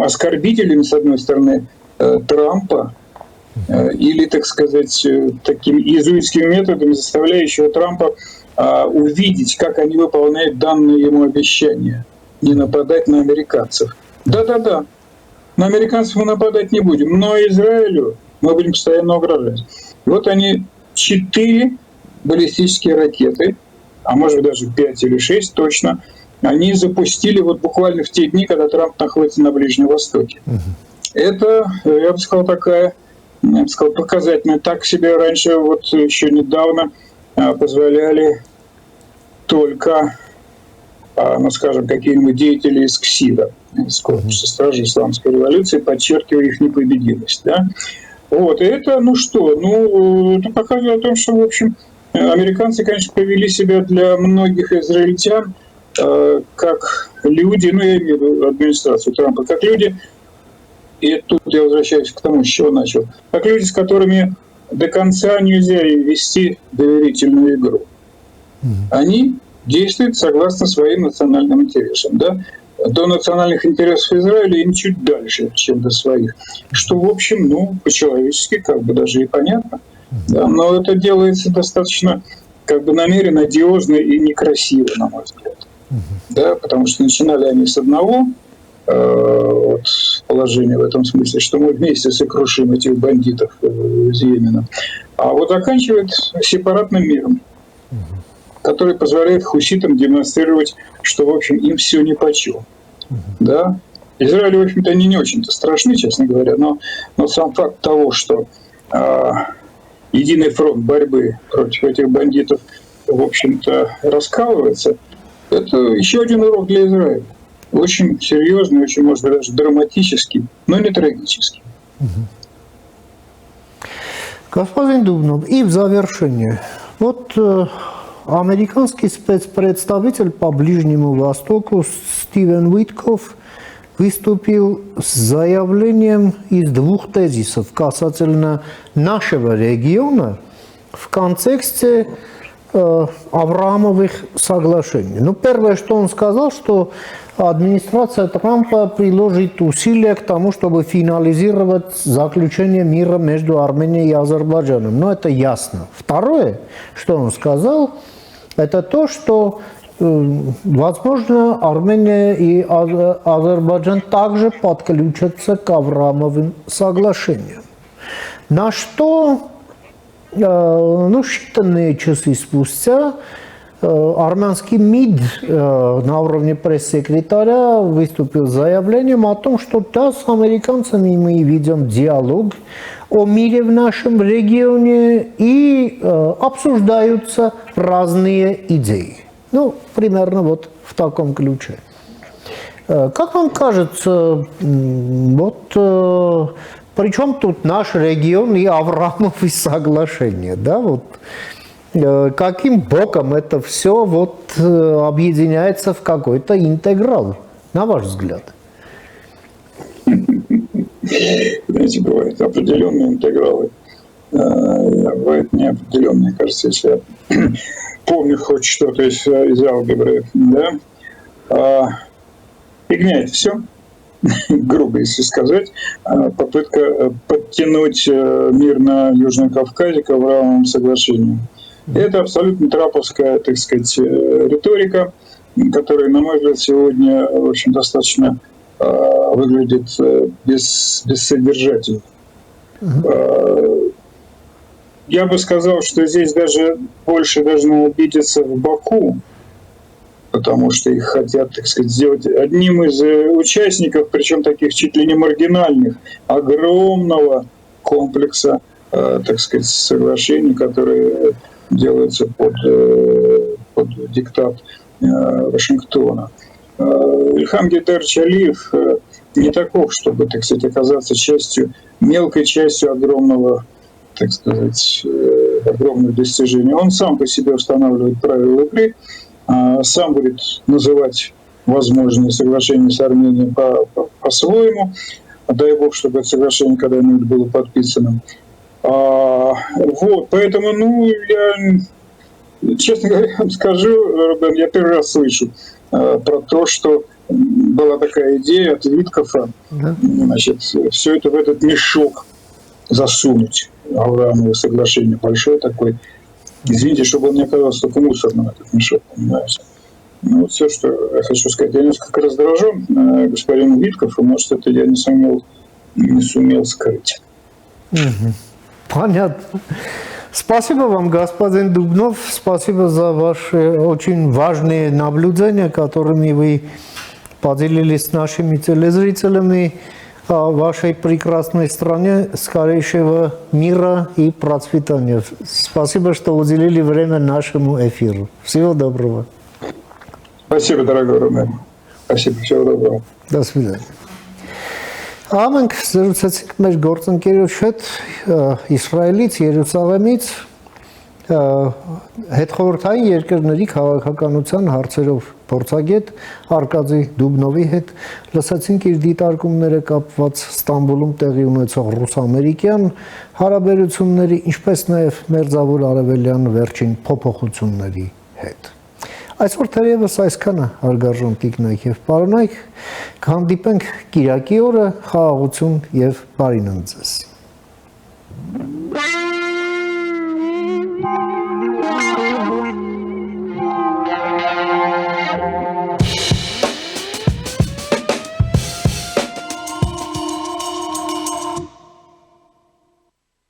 оскорбителями, с одной стороны, Трампа, или, так сказать, такими иезуитскими методами, заставляющего Трампа увидеть, как они выполняют данные ему обещания, не нападать на американцев. Да-да-да, на американцев мы нападать не будем, но Израилю мы будем постоянно угрожать. Вот они 4 баллистические ракеты, а может даже 5 или 6 точно, они запустили вот буквально в те дни, когда Трамп находится на Ближнем Востоке. Это, я бы сказал, такая, я бы сказал, показательная. Так себе раньше, вот еще недавно, позволяли только, ну скажем, какие-нибудь деятели из КСИДа, из корпуса стражи исламской революции, подчеркивая их непобедимость. Да? Вот, и это, ну что, ну, это показывает о том, что, в общем, американцы, конечно, повели себя для многих израильтян как люди, ну, я имею в виду администрацию Трампа, как люди, и тут я возвращаюсь к тому, с чего начал, как люди, с которыми до конца нельзя вести доверительную игру. Они действуют согласно своим национальным интересам. Да? До национальных интересов Израиля им чуть дальше, чем до своих. Что, в общем, ну, по-человечески, как бы даже и понятно. Да? Но это делается достаточно как бы намеренно, одиозно и некрасиво, на мой взгляд. Да? Потому что начинали они с одного вот, положения в этом смысле, что мы вместе сокрушим этих бандитов из Йемена. А вот заканчивает сепаратным миром, который позволяет хуситам демонстрировать, что, в общем, им все нипочем. Да? Израиль, в общем-то, они не очень-то страшны, честно говоря, но сам факт того, что единый фронт борьбы против этих бандитов, в общем-то, раскалывается, это еще один урок для Израиля. Очень серьезный, очень, может быть, даже драматический, но не трагический. Господин Дубнов, и в завершение. Вот американский спецпредставитель по Ближнему Востоку Стивен Уиткоф выступил с заявлением из 2 тезисов касательно нашего региона в контексте Авраамовых соглашений. Ну, первое, что он сказал, что администрация Трампа приложит усилия к тому, чтобы финализировать заключение мира между Арменией и Азербайджаном. Но это ясно. Второе, что он сказал, это то, что возможно, Армения и Азербайджан также подключатся к Авраамовым соглашениям. На что, считанные часы спустя, армянский МИД на уровне пресс-секретаря выступил с заявлением о том, что да, с американцами мы ведем диалог о мире в нашем регионе и обсуждаются разные идеи. Примерно вот в таком ключе. Как вам кажется, причем тут наш регион и Авраамовы соглашения, да, каким боком это все объединяется в какой-то интеграл, на ваш взгляд? Знаете, бывают определенные интегралы, бывают неопределенные. Кажется, если я помню хоть что-то из алгебры, да, фигня все, грубо если сказать, попытка подтянуть мир на Южном Кавказе к Авраамовым соглашениям. Это абсолютно траповская, так сказать, риторика, которая, на мой взгляд, сегодня, в общем, достаточно выглядит бессодержательно. Я бы сказал, что здесь даже больше должно обидеться в Баку, потому что их хотят, так сказать, сделать одним из участников, причем таких чуть ли не маргинальных, огромного комплекса, так сказать, соглашений, которые делаются под диктат Вашингтона. Ильхам Гейдарович Алиев не таков, чтобы, так сказать, оказаться мелкой частью огромного, так сказать, огромных достижений. Он сам по себе устанавливает правила игры, сам будет называть возможные соглашения с Арменией по-своему. Дай бог, чтобы это соглашение когда-нибудь было подписано. Поэтому, я, честно говоря, вам скажу, Рубен, я первый раз слышу про то, что была такая идея от Виткофа, значит, все это в этот мешок засунуть. Авраамово соглашение большой такой. Извините, чтобы он не оказался только мусорным, этот мешок, понимаете. Все, что я хочу сказать. Я несколько раздражен господином Виткофом, может, это я не сумел скрыть. Понятно. Спасибо вам, господин Дубнов. Спасибо за ваши очень важные наблюдения, которыми вы поделились с нашими телезрителями о вашей прекрасной стране, скорейшего мира и процветания. Спасибо, что уделили время нашему эфиру. Всего доброго. Спасибо, дорогой Роман. Спасибо, всего доброго. До свидания. Ամենք զրուցեցինք մեր գործընկերոջ հետ Իսրայելից, Երուսաղեմից, հետխորհրդային երկրների քաղաքականության հարցերով փորձագետ Արկադի Դուբնովի հետ լսեցինք իր դիտարկումները կապված Ստամբուլում տեղի ունեցող ռուս-ամերիկյան հարաբերությունների, ինչպես նաև Մերձավոր Արևելյան վերջին փոփոխությունների հետ։ Այսօր թերևս այսքանը հարգարժան տիկնայք եւ պարոնայք, կհանդիպենք Կիրակի օրը, խաղաղություն եւ բարի ննձես։